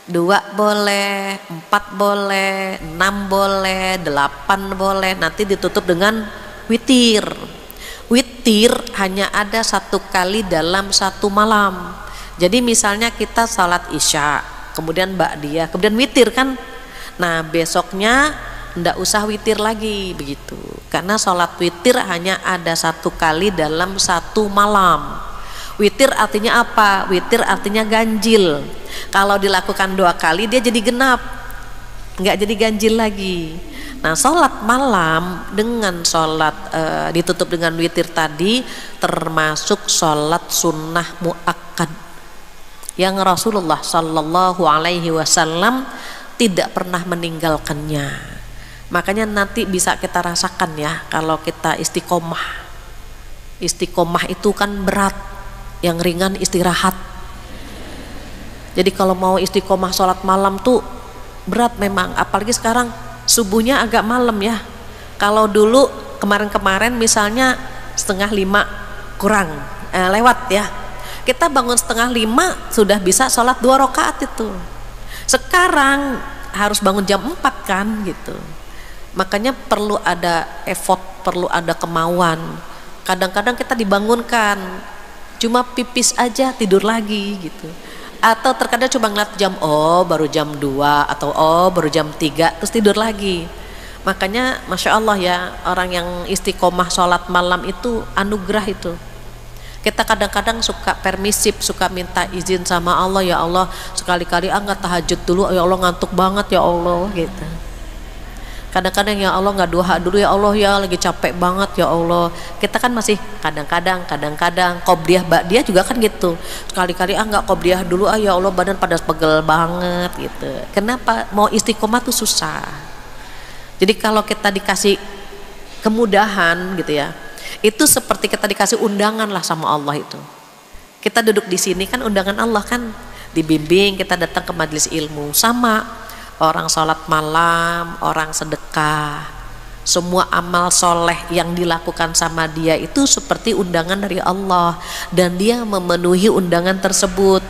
2 boleh, 4 boleh, 6 boleh, 8 boleh. Nanti ditutup dengan witir. Witir hanya ada 1 kali dalam 1 malam. Jadi misalnya kita sholat isya, kemudian ba'diyah, kemudian witir kan. Nah besoknya ndak usah witir lagi begitu, karena sholat witir hanya ada 1 kali dalam 1 malam. Witir artinya apa? Witir artinya ganjil. Kalau dilakukan 2 kali dia jadi genap, nggak jadi ganjil lagi. Nah sholat malam dengan sholat ditutup dengan witir tadi termasuk sholat sunnah muakkad yang Rasulullah Sallallahu Alaihi Wasallam tidak pernah meninggalkannya. Makanya nanti bisa kita rasakan ya kalau kita istiqomah. Istiqomah itu kan berat, yang ringan istirahat. Jadi kalau mau istiqomah sholat malam tuh berat memang, apalagi sekarang subuhnya agak malam ya. Kalau dulu kemarin-kemarin misalnya 4:30 kurang lewat ya, kita bangun 4:30 sudah bisa sholat 2 rakaat itu. Sekarang harus bangun jam 4 kan gitu. Makanya perlu ada effort, perlu ada kemauan. Kadang-kadang kita dibangunkan cuma pipis aja tidur lagi gitu, atau terkadang cuma ngeliat jam, oh baru jam 2 atau oh baru jam 3 terus tidur lagi. Makanya Masya Allah ya, orang yang istiqomah sholat malam itu anugerah itu. Kita kadang-kadang suka permisif, suka minta izin sama Allah, ya Allah sekali-kali nggak tahajud dulu, ya Allah ngantuk banget ya Allah gitu. Kadang-kadang ya Allah nggak duha dulu ya Allah, ya lagi capek banget ya Allah. Kita kan masih kadang-kadang qobliyah ba'diyah juga kan gitu. Sekali-kali nggak qobliyah dulu, ya Allah badan pada pegel banget gitu. Kenapa? Mau istiqomah tuh susah. Jadi kalau kita dikasih kemudahan gitu ya, itu seperti kita dikasih undangan lah sama Allah itu. Kita duduk di sini kan undangan Allah kan, dibimbing kita datang ke majelis ilmu. Sama orang sholat malam, orang sedekah, semua amal soleh yang dilakukan sama dia itu seperti undangan dari Allah, dan dia memenuhi undangan tersebut.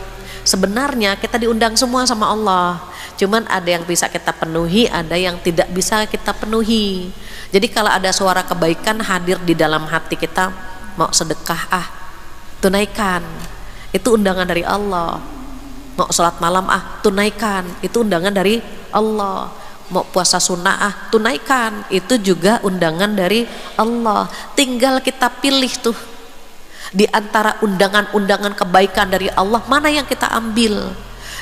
Sebenarnya kita diundang semua sama Allah, cuman ada yang bisa kita penuhi, ada yang tidak bisa kita penuhi. Jadi kalau ada suara kebaikan hadir di dalam hati kita, mau sedekah tunaikan, itu undangan dari Allah. Mau sholat malam tunaikan, itu undangan dari Allah. Mau puasa sunnah tunaikan, itu juga undangan dari Allah. Tinggal kita pilih tuh di antara undangan-undangan kebaikan dari Allah, mana yang kita ambil.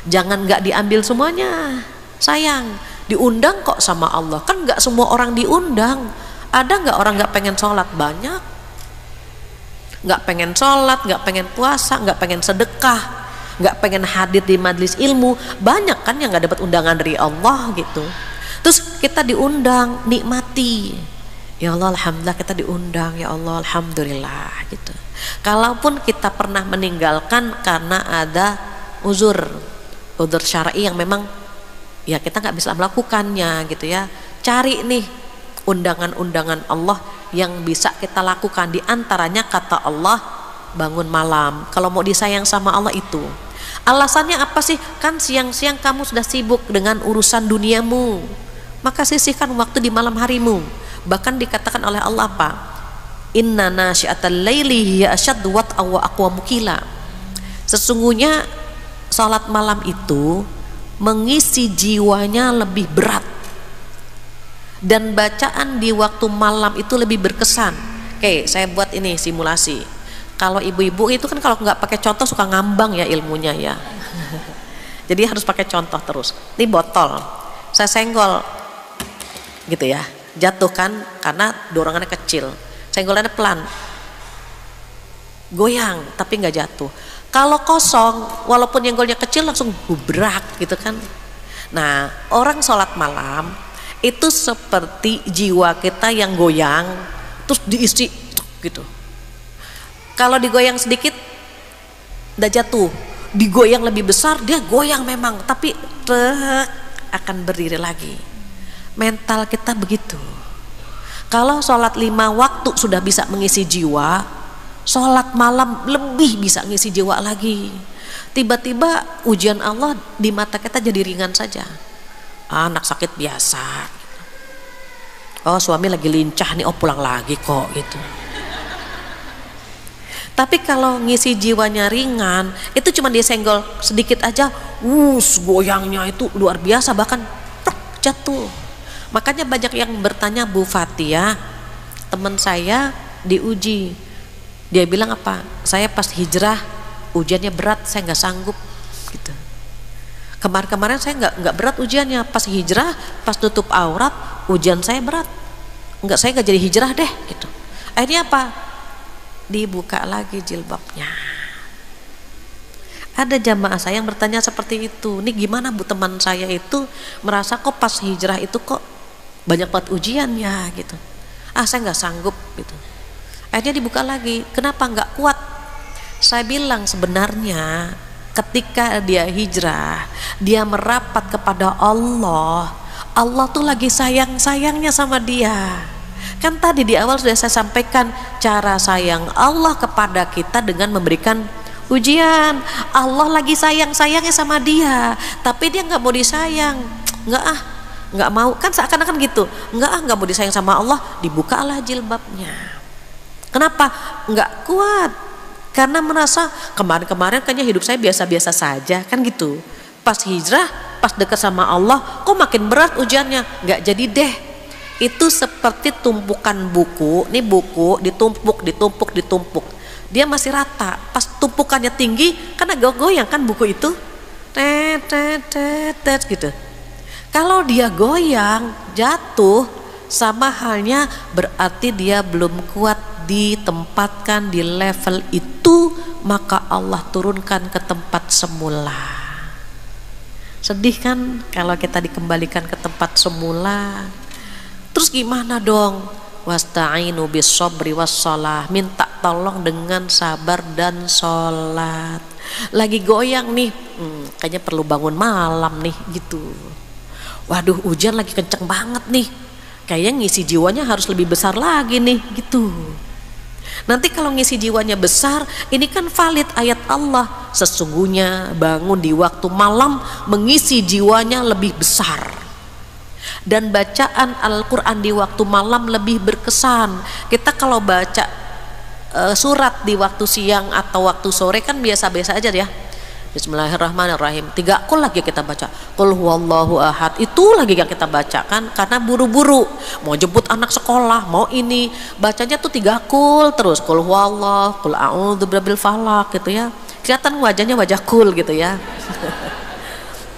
Jangan nggak diambil semuanya, sayang. Diundang kok sama Allah, kan nggak semua orang diundang. Ada nggak orang nggak pengen sholat? Banyak. Nggak pengen sholat, nggak pengen puasa, nggak pengen sedekah, nggak pengen hadir di majelis ilmu. Banyak kan yang nggak dapat undangan dari Allah gitu. Terus kita diundang, nikmati. Ya Allah alhamdulillah kita diundang, ya Allah alhamdulillah gitu. Kalaupun kita pernah meninggalkan karena ada uzur syar'i yang memang ya kita nggak bisa melakukannya gitu ya, cari nih undangan-undangan Allah yang bisa kita lakukan. Di antaranya kata Allah bangun malam. Kalau mau disayang sama Allah itu alasannya apa sih? Kan siang-siang kamu sudah sibuk dengan urusan duniamu, maka sisihkan waktu di malam harimu. Bahkan dikatakan oleh Allah apa? Inna nasyi'atal laili hiya asyaddu wat'a wa aqwamu qila. Sesungguhnya salat malam itu mengisi jiwanya lebih berat, dan bacaan di waktu malam itu lebih berkesan. Oke, saya buat ini simulasi. Kalau ibu-ibu itu kan kalau nggak pakai contoh suka ngambang ya ilmunya ya. Jadi harus pakai contoh terus. Ini botol, saya senggol gitu ya, jatuh kan karena dorongannya kecil. Senggolannya pelan, goyang tapi nggak jatuh. Kalau kosong, walaupun nyenggolnya kecil langsung gubrak gitu kan. Nah, orang sholat malam itu seperti jiwa kita yang goyang terus diisi gitu. Kalau digoyang sedikit udah jatuh, digoyang lebih besar dia goyang memang, tapi akan berdiri lagi. Mental kita begitu. Kalau sholat 5 waktu sudah bisa mengisi jiwa, sholat malam lebih bisa ngisi jiwa lagi. Tiba-tiba ujian Allah di mata kita jadi ringan saja. Anak sakit biasa, oh suami lagi lincah nih, oh pulang lagi kok gitu. Tapi kalau ngisi jiwanya ringan, itu cuma disenggol sedikit aja, goyangnya itu luar biasa, bahkan jatuh. Makanya banyak yang bertanya, Bu Fatia, teman saya diuji, dia bilang apa? Saya pas hijrah ujiannya berat, saya nggak sanggup gitu. Kemarin-kemarin saya nggak berat ujiannya, pas hijrah, pas tutup aurat, ujian saya berat. Saya nggak jadi hijrah deh gitu. Akhirnya apa? Dibuka lagi jilbabnya. Ada jamaah saya yang bertanya seperti itu. Ini gimana Bu, teman saya itu merasa kok pas hijrah itu kok banyak banget ujian ya gitu. Saya nggak sanggup gitu. Akhirnya dibuka lagi. Kenapa nggak kuat? Saya bilang sebenarnya ketika dia hijrah, dia merapat kepada Allah, Allah tuh lagi sayang-sayangnya sama dia. Kan tadi di awal sudah saya sampaikan cara sayang Allah kepada kita dengan memberikan ujian. Allah lagi sayang-sayangnya sama dia, tapi dia nggak mau disayang. Nggak mau, kan seakan-akan gitu. Nggak mau disayang sama Allah, dibukalah jilbabnya. Kenapa? Nggak kuat, karena merasa kemarin-kemarin kayaknya hidup saya biasa-biasa saja, kan gitu. Pas hijrah, pas dekat sama Allah, kok makin berat ujiannya. Nggak jadi deh. Itu seperti tumpukan buku. Nih buku ditumpuk. Dia masih rata. Pas tumpukannya tinggi, karena goyang kan buku itu, gitu. Kalau dia goyang, jatuh, sama halnya berarti dia belum kuat ditempatkan di level itu, maka Allah turunkan ke tempat semula. Sedih kan kalau kita dikembalikan ke tempat semula. Terus gimana dong? Wasta'inu bis sabri wasshalah, minta tolong dengan sabar dan sholat. Lagi goyang nih, kayaknya perlu bangun malam nih gitu. Waduh, hujan lagi kenceng banget nih, kayaknya ngisi jiwanya harus lebih besar lagi nih gitu. Nanti kalau ngisi jiwanya besar, ini kan valid ayat Allah, sesungguhnya bangun di waktu malam mengisi jiwanya lebih besar. Dan bacaan Al-Quran di waktu malam lebih berkesan. Kita kalau baca surat di waktu siang atau waktu sore kan biasa-biasa aja ya. Bismillahirrahmanirrahim, 3 qul lagi kita baca, qul huwallahu ahad, itu lagi yang kita baca kan, karena buru-buru mau jemput anak sekolah, mau ini, bacanya tuh 3 qul terus, qul huwallah, qul a'udzu birabbil falaq gitu ya. Kelihatan wajahnya wajah cool gitu ya.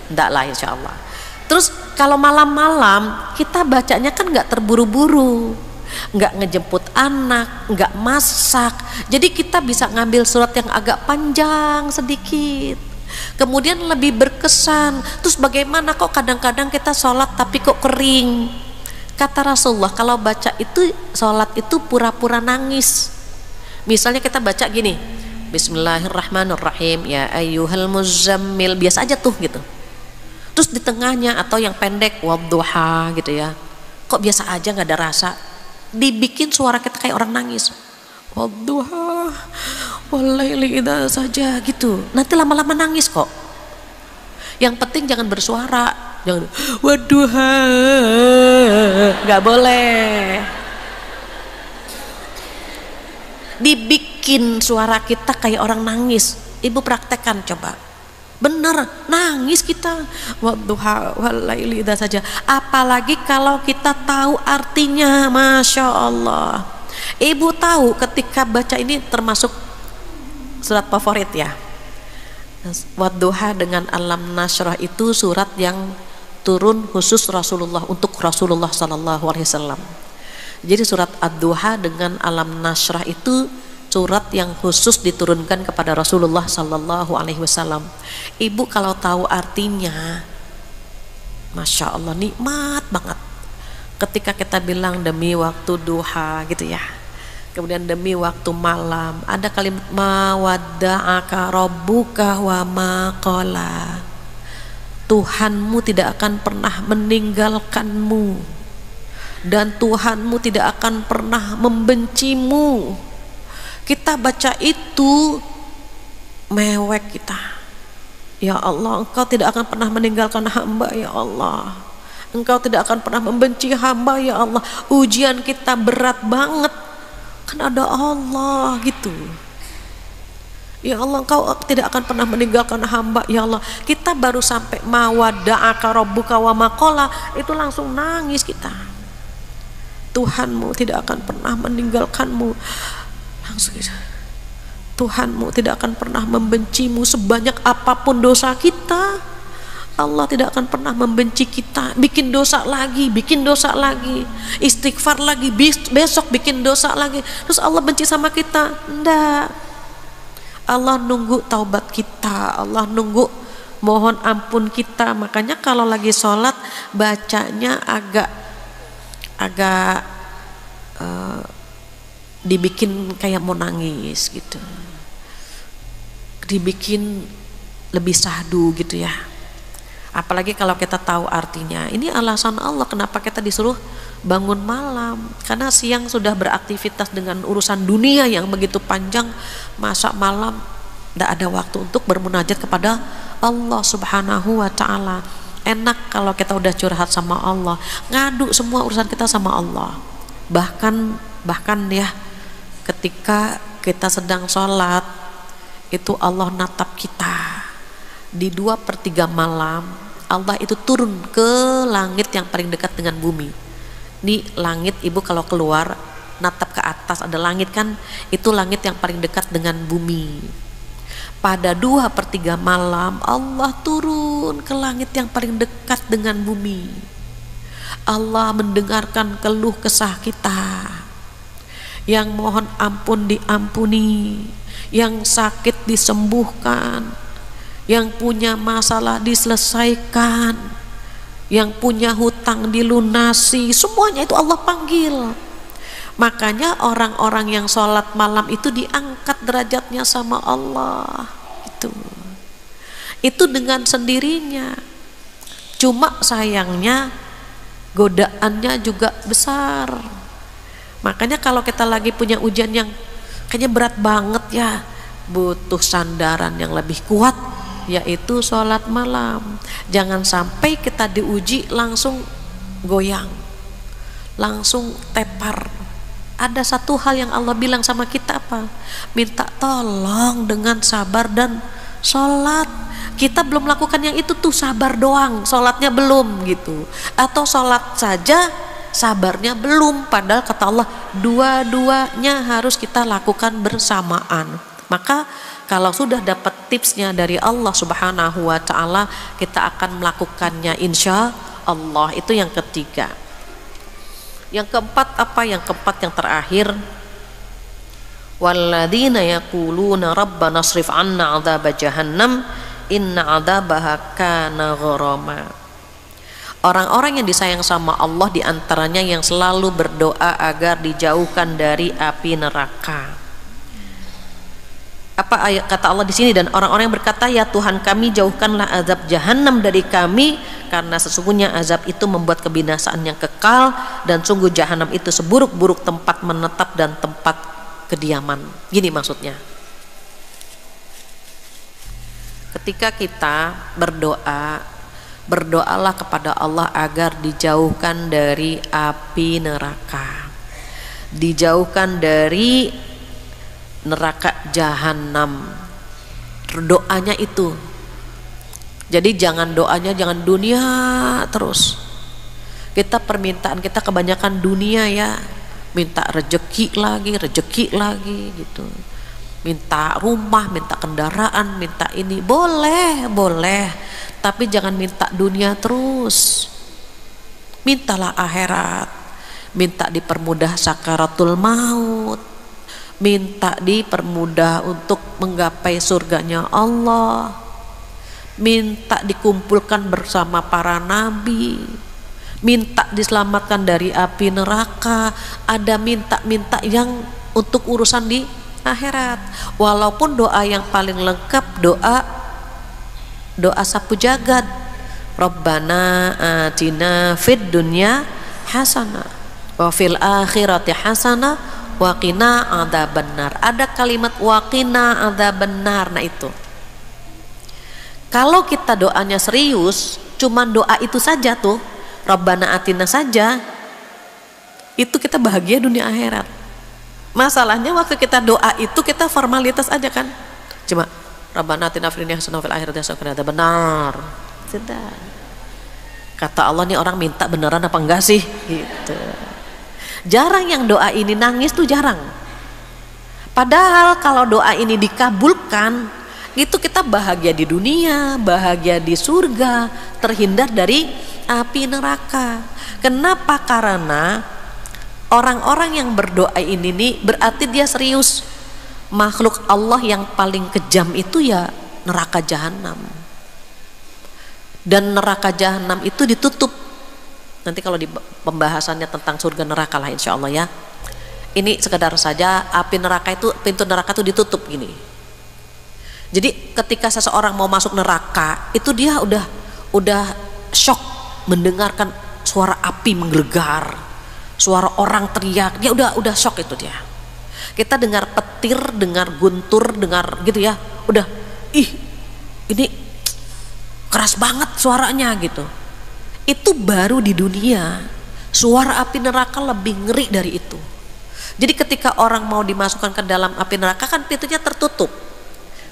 Enggak lah insyaallah. Terus kalau malam-malam kita bacanya kan nggak terburu-buru, nggak ngejemput anak, nggak masak, jadi kita bisa ngambil surat yang agak panjang sedikit, kemudian lebih berkesan. Terus bagaimana kok kadang-kadang kita sholat tapi kok kering? Kata Rasulullah, kalau baca itu sholat itu pura-pura nangis. Misalnya kita baca gini, Bismillahirrahmanirrahim, ya ayyuhal muzammil, biasa aja tuh gitu. Terus di tengahnya atau yang pendek wadduha gitu ya, kok biasa aja nggak ada rasa, dibikin suara kita kayak orang nangis, wadduha walaili idza saja gitu, nanti lama-lama nangis kok. Yang penting jangan bersuara, jangan wadduha, nggak boleh. Dibikin suara kita kayak orang nangis. Ibu praktekkan coba, bener nangis kita, wadduha walaili idza saja. Apalagi kalau kita tahu artinya, masya Allah. Ibu tahu ketika baca ini termasuk surat favorit ya, wadduha dengan alam nasrah, itu surat yang turun khusus Rasulullah, untuk Rasulullah sallallahu alaihi wasallam. Jadi surat ad-duha dengan alam nasrah itu surat yang khusus diturunkan kepada Rasulullah sallallahu alaihi wasallam. Ibu kalau tahu artinya, masya Allah, nikmat banget. Ketika kita bilang demi waktu duha gitu ya, kemudian demi waktu malam, ada kalimat mawadda'aka rabbuka wa ma qala, Tuhanmu tidak akan pernah meninggalkanmu dan Tuhanmu tidak akan pernah membencimu. Kita baca itu mewek kita, ya Allah, Engkau tidak akan pernah meninggalkan hamba ya Allah, Engkau tidak akan pernah membenci hamba ya Allah. Ujian kita berat banget, kan ada Allah gitu. Ya Allah, Engkau tidak akan pernah meninggalkan hamba ya Allah. Kita baru sampai mawadda'aka rabbuka wa ma qala, itu langsung nangis kita. Tuhanmu tidak akan pernah meninggalkanmu, langsung gitu. Tuhanmu tidak akan pernah membencimu sebanyak apapun dosa kita. Allah tidak akan pernah membenci kita. Bikin dosa lagi, istighfar lagi, besok bikin dosa lagi, terus Allah benci sama kita? Enggak. Allah nunggu taubat kita, Allah nunggu mohon ampun kita. Makanya kalau lagi sholat bacanya agak dibikin kayak mau nangis gitu, dibikin lebih syahdu gitu ya. Apalagi kalau kita tahu artinya. Ini alasan Allah kenapa kita disuruh bangun malam, karena siang sudah beraktivitas dengan urusan dunia yang begitu panjang, masa malam tidak ada waktu untuk bermunajat kepada Allah Subhanahu wa ta'ala. Enak kalau kita udah curhat sama Allah, ngadu semua urusan kita sama Allah. Bahkan ya, ketika kita sedang sholat itu Allah natap kita di 2/3 malam. Allah itu turun ke langit yang paling dekat dengan bumi. Di langit, ibu kalau keluar natap ke atas ada langit kan, itu langit yang paling dekat dengan bumi. Pada 2/3 malam Allah turun ke langit yang paling dekat dengan bumi. Allah mendengarkan keluh kesah kita, yang mohon ampun diampuni, yang sakit disembuhkan, yang punya masalah diselesaikan, yang punya hutang dilunasi, semuanya itu Allah panggil. Makanya orang-orang yang sholat malam itu diangkat derajatnya sama Allah. Itu dengan sendirinya. Cuma sayangnya godaannya juga besar. Makanya kalau kita lagi punya ujian yang kayaknya berat banget ya, butuh sandaran yang lebih kuat, yaitu sholat malam. Jangan sampai kita diuji langsung goyang, langsung tepar. Ada satu hal yang Allah bilang sama kita apa? Minta tolong dengan sabar dan sholat. Kita belum lakukan yang itu tuh, sabar doang, sholatnya belum gitu. Atau sholat saja sabarnya belum, padahal kata Allah dua-duanya harus kita lakukan bersamaan. Maka kalau sudah dapat tipsnya dari Allah Subhanahu wa ta'ala, kita akan melakukannya insya Allah. Itu yang ketiga. Yang keempat apa? Yang keempat, yang terakhir, walladzina yaquluna rabbana srif 'anna 'adzaba jahannam inna 'adzabaha kana gharama. Orang-orang yang disayang sama Allah diantaranya yang selalu berdoa agar dijauhkan dari api neraka. Apa ayat kata Allah di sini? Dan orang-orang yang berkata, ya Tuhan kami, jauhkanlah azab jahanam dari kami, karena sesungguhnya azab itu membuat kebinasaan yang kekal, dan sungguh jahanam itu seburuk-buruk tempat menetap dan tempat kediaman. Gini maksudnya, ketika kita berdoa, berdoalah kepada Allah agar dijauhkan dari api neraka, dijauhkan dari neraka jahanam. Doanya itu. Jadi jangan doanya jangan dunia terus. Kita permintaan kita kebanyakan dunia ya. Minta rezeki lagi gitu. Minta rumah, minta kendaraan, minta ini. Boleh. Tapi jangan minta dunia terus. Mintalah akhirat. Minta dipermudah sakaratul maut. Minta dipermudah untuk menggapai surganya Allah, minta dikumpulkan bersama para nabi, minta diselamatkan dari api neraka. Ada minta-minta yang untuk urusan di akhirat. Walaupun doa yang paling lengkap doa sapu jagad, Rabbana atina fid dunya hasanah wa fil akhirati hasanah waqina adzabannar. Ada kalimat waqina adzabannar. Nah itu, kalau kita doanya serius, cuman doa itu saja tuh, Rabbana atina saja, itu kita bahagia dunia akhirat. Masalahnya waktu kita doa itu kita formalitas aja kan, cuma Rabbana atina fid dunya hasanah wa fil akhirati hasanah wa qina adzabannar. Sudah. Kata Allah, nih orang minta beneran apa enggak sih gitu. Jarang yang doa ini nangis tuh, jarang. Padahal kalau doa ini dikabulkan, itu kita bahagia di dunia, bahagia di surga, terhindar dari api neraka. Kenapa? Karena orang-orang yang berdoa ini nih berarti dia serius. Makhluk Allah yang paling kejam itu ya neraka jahanam. Dan neraka jahanam itu ditutup. Nanti kalau di pembahasannya tentang surga neraka lah insya Allah ya. Ini sekedar saja, api neraka itu, pintu neraka itu ditutup gini. Jadi ketika seseorang mau masuk neraka itu dia udah shock mendengarkan suara api menggelegar, suara orang teriak, dia udah shock itu dia. Kita dengar petir, dengar guntur, dengar gitu ya, udah ini keras banget suaranya gitu. Itu baru di dunia. Suara api neraka lebih ngeri dari itu. Jadi ketika orang mau dimasukkan ke dalam api neraka kan pintunya tertutup,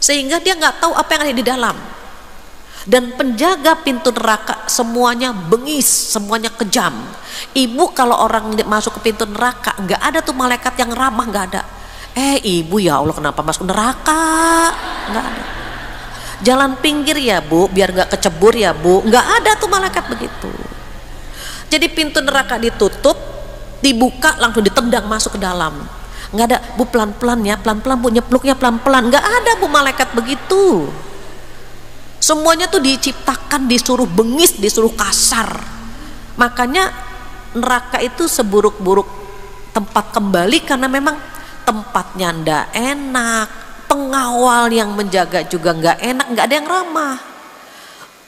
sehingga dia nggak tahu apa yang ada di dalam. Dan penjaga pintu neraka semuanya bengis, semuanya kejam. Ibu kalau orang masuk ke pintu neraka nggak ada tuh malaikat yang ramah, nggak ada. Ibu ya Allah kenapa masuk neraka? Nggak ada. Jalan pinggir ya Bu, biar nggak kecebur ya Bu, nggak ada tuh malaikat begitu. Jadi pintu neraka ditutup, dibuka langsung ditendang masuk ke dalam. Nggak ada Bu, pelan-pelan ya, pelan-pelan Bu, nyepluknya pelan-pelan, nggak ada Bu malaikat begitu. Semuanya tuh diciptakan disuruh bengis, disuruh kasar. Makanya neraka itu seburuk-buruk tempat kembali karena memang tempatnya ndak enak, pengawal yang menjaga juga nggak enak, nggak ada yang ramah,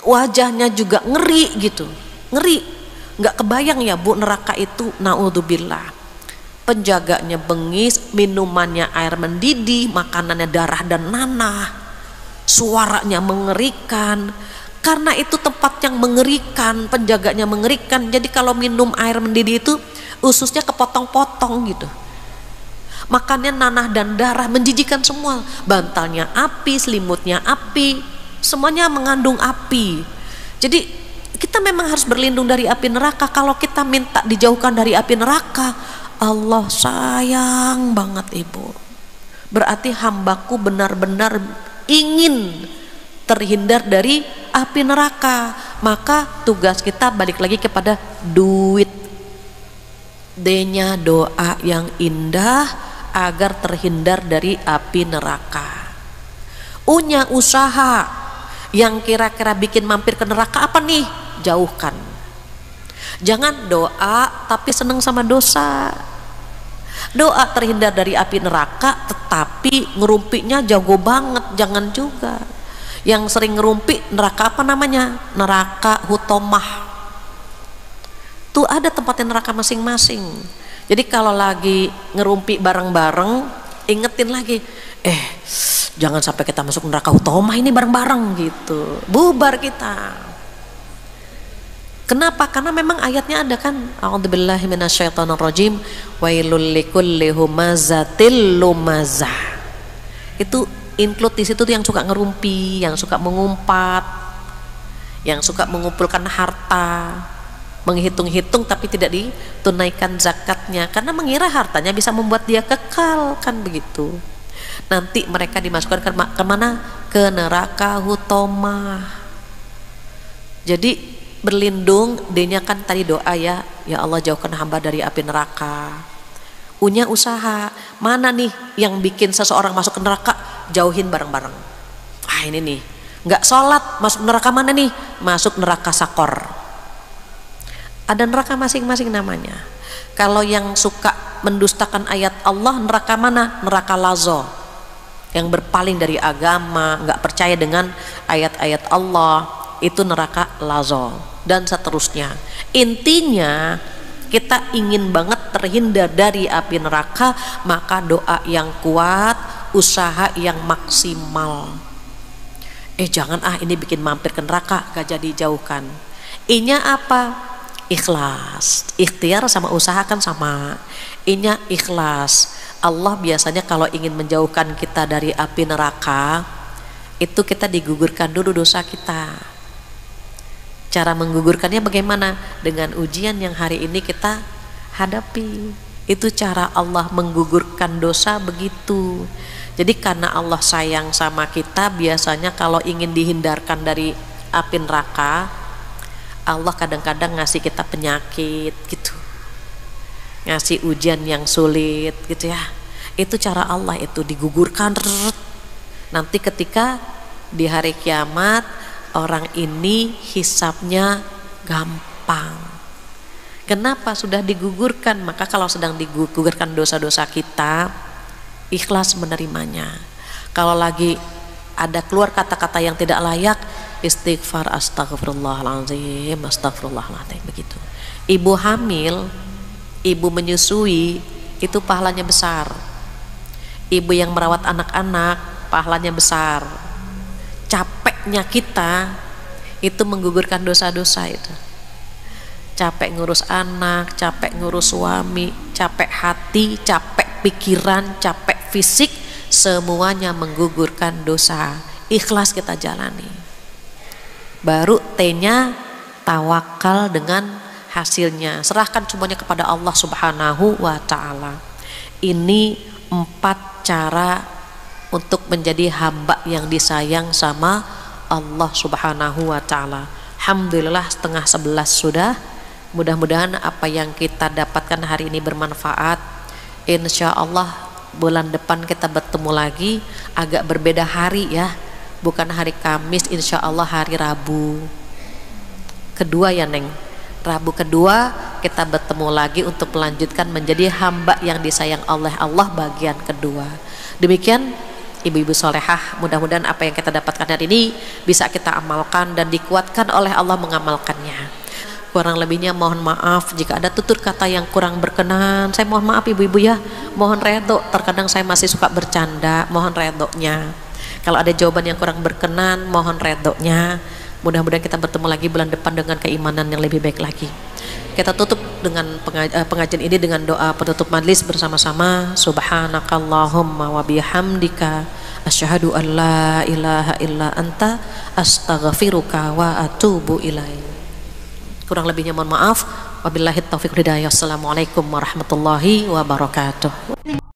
wajahnya juga ngeri gitu, ngeri. Nggak kebayang ya Bu neraka itu, naudzubillah. Penjaganya bengis, minumannya air mendidih, makanannya darah dan nanah, suaranya mengerikan. Karena itu tempat yang mengerikan, penjaganya mengerikan. Jadi kalau minum air mendidih itu ususnya kepotong-potong gitu, makannya nanah dan darah, menjijikan semua. Bantalnya api, selimutnya api, semuanya mengandung api. Jadi kita memang harus berlindung dari api neraka. Kalau kita minta dijauhkan dari api neraka, Allah sayang banget Ibu. Berarti hambaku benar-benar ingin terhindar dari api neraka. Maka tugas kita balik lagi kepada duit. D-nya doa yang indah agar terhindar dari api neraka. U-nya usaha yang kira-kira bikin mampir ke neraka apa nih? Jauhkan. Jangan doa tapi seneng sama dosa. Doa terhindar dari api neraka tetapi ngerumpinya jago banget, jangan juga. Yang sering ngerumpi neraka apa namanya? Neraka hutomah. Tuh ada tempatnya neraka masing-masing. Jadi kalau lagi ngerumpi bareng-bareng, ingetin lagi, jangan sampai kita masuk neraka hutomah ini bareng-bareng gitu. Bubar kita. Kenapa? Karena memang ayatnya ada kan, a'udzubillahi minasyaitonirrajim, wailul likulli humazatil lumazah. Itu include di situ tuh yang suka ngerumpi, yang suka mengumpat, yang suka mengumpulkan harta, menghitung-hitung tapi tidak ditunaikan zakatnya karena mengira hartanya bisa membuat dia kekal, kan begitu. Nanti mereka dimasukkan ke mana? Ke neraka hutomah. Jadi berlindung, D-nya kan tadi doa ya Allah jauhkan hamba dari api neraka. U-nya usaha, mana nih yang bikin seseorang masuk ke neraka, jauhin bareng-bareng. Ini nih, nggak sholat masuk neraka mana nih? Masuk neraka sakor. Ada neraka masing-masing namanya. Kalau yang suka mendustakan ayat Allah, neraka mana? Neraka lazo, yang berpaling dari agama, nggak percaya dengan ayat-ayat Allah, itu neraka lazo, dan seterusnya. Intinya kita ingin banget terhindar dari api neraka, maka doa yang kuat, usaha yang maksimal. Jangan ini bikin mampir ke neraka, gak jadi jauhkan. I-nya apa? Ikhlas. Ikhtiar sama usaha kan sama. I-nya ikhlas. Allah biasanya kalau ingin menjauhkan kita dari api neraka, itu kita digugurkan dulu dosa kita. Cara menggugurkannya bagaimana? Dengan ujian yang hari ini kita hadapi. Itu cara Allah menggugurkan dosa begitu. Jadi karena Allah sayang sama kita, biasanya kalau ingin dihindarkan dari api neraka, Allah kadang-kadang ngasih kita penyakit gitu, ngasih ujian yang sulit gitu ya. Itu cara Allah, itu digugurkan. Nanti ketika di hari kiamat, orang ini hisabnya gampang. Kenapa? Sudah digugurkan. Maka kalau sedang digugurkan dosa-dosa kita, ikhlas menerimanya. Kalau lagi ada keluar kata-kata yang tidak layak, istighfar, astagfirullahaladzim, astagfirullahaladzim, begitu. Ibu hamil, ibu menyusui, itu pahalanya besar. Ibu yang merawat anak-anak, pahalanya besar. Capeknya kita itu menggugurkan dosa-dosa itu. Capek ngurus anak, capek ngurus suami, capek hati, capek pikiran, capek fisik, semuanya menggugurkan dosa. Ikhlas kita jalani. Baru T-nya tawakal dengan hasilnya. Serahkan semuanya kepada Allah Subhanahu wa Ta'ala. Ini 4 cara untuk menjadi hamba yang disayang sama Allah Subhanahu wa Ta'ala. Alhamdulillah 10:30 sudah. Mudah-mudahan apa yang kita dapatkan hari ini bermanfaat. Insya Allah bulan depan kita bertemu lagi, agak berbeda hari ya, bukan hari Kamis, insya Allah hari Rabu kedua ya Neng. Rabu kedua kita bertemu lagi untuk melanjutkan menjadi hamba yang disayang oleh Allah bagian kedua. Demikian ibu-ibu solehah, mudah-mudahan apa yang kita dapatkan hari ini bisa kita amalkan dan dikuatkan oleh Allah mengamalkannya. Kurang lebihnya mohon maaf jika ada tutur kata yang kurang berkenan. Saya mohon maaf ibu-ibu ya, mohon redho, terkadang saya masih suka bercanda, mohon redhonya. Kalau ada jawaban yang kurang berkenan, mohon redhonya. Mudah-mudahan kita bertemu lagi bulan depan dengan keimanan yang lebih baik lagi. Kita tutup dengan pengajian ini dengan doa penutup majlis bersama-sama. Subhanakallahumma wa bihamdika asyhadu an la ilaha illa anta astaghfiruka wa atubu ilaik. Kurang lebihnya mohon maaf. Wabillahi taufiq hidayah. Assalamualaikum warahmatullahi wabarakatuh.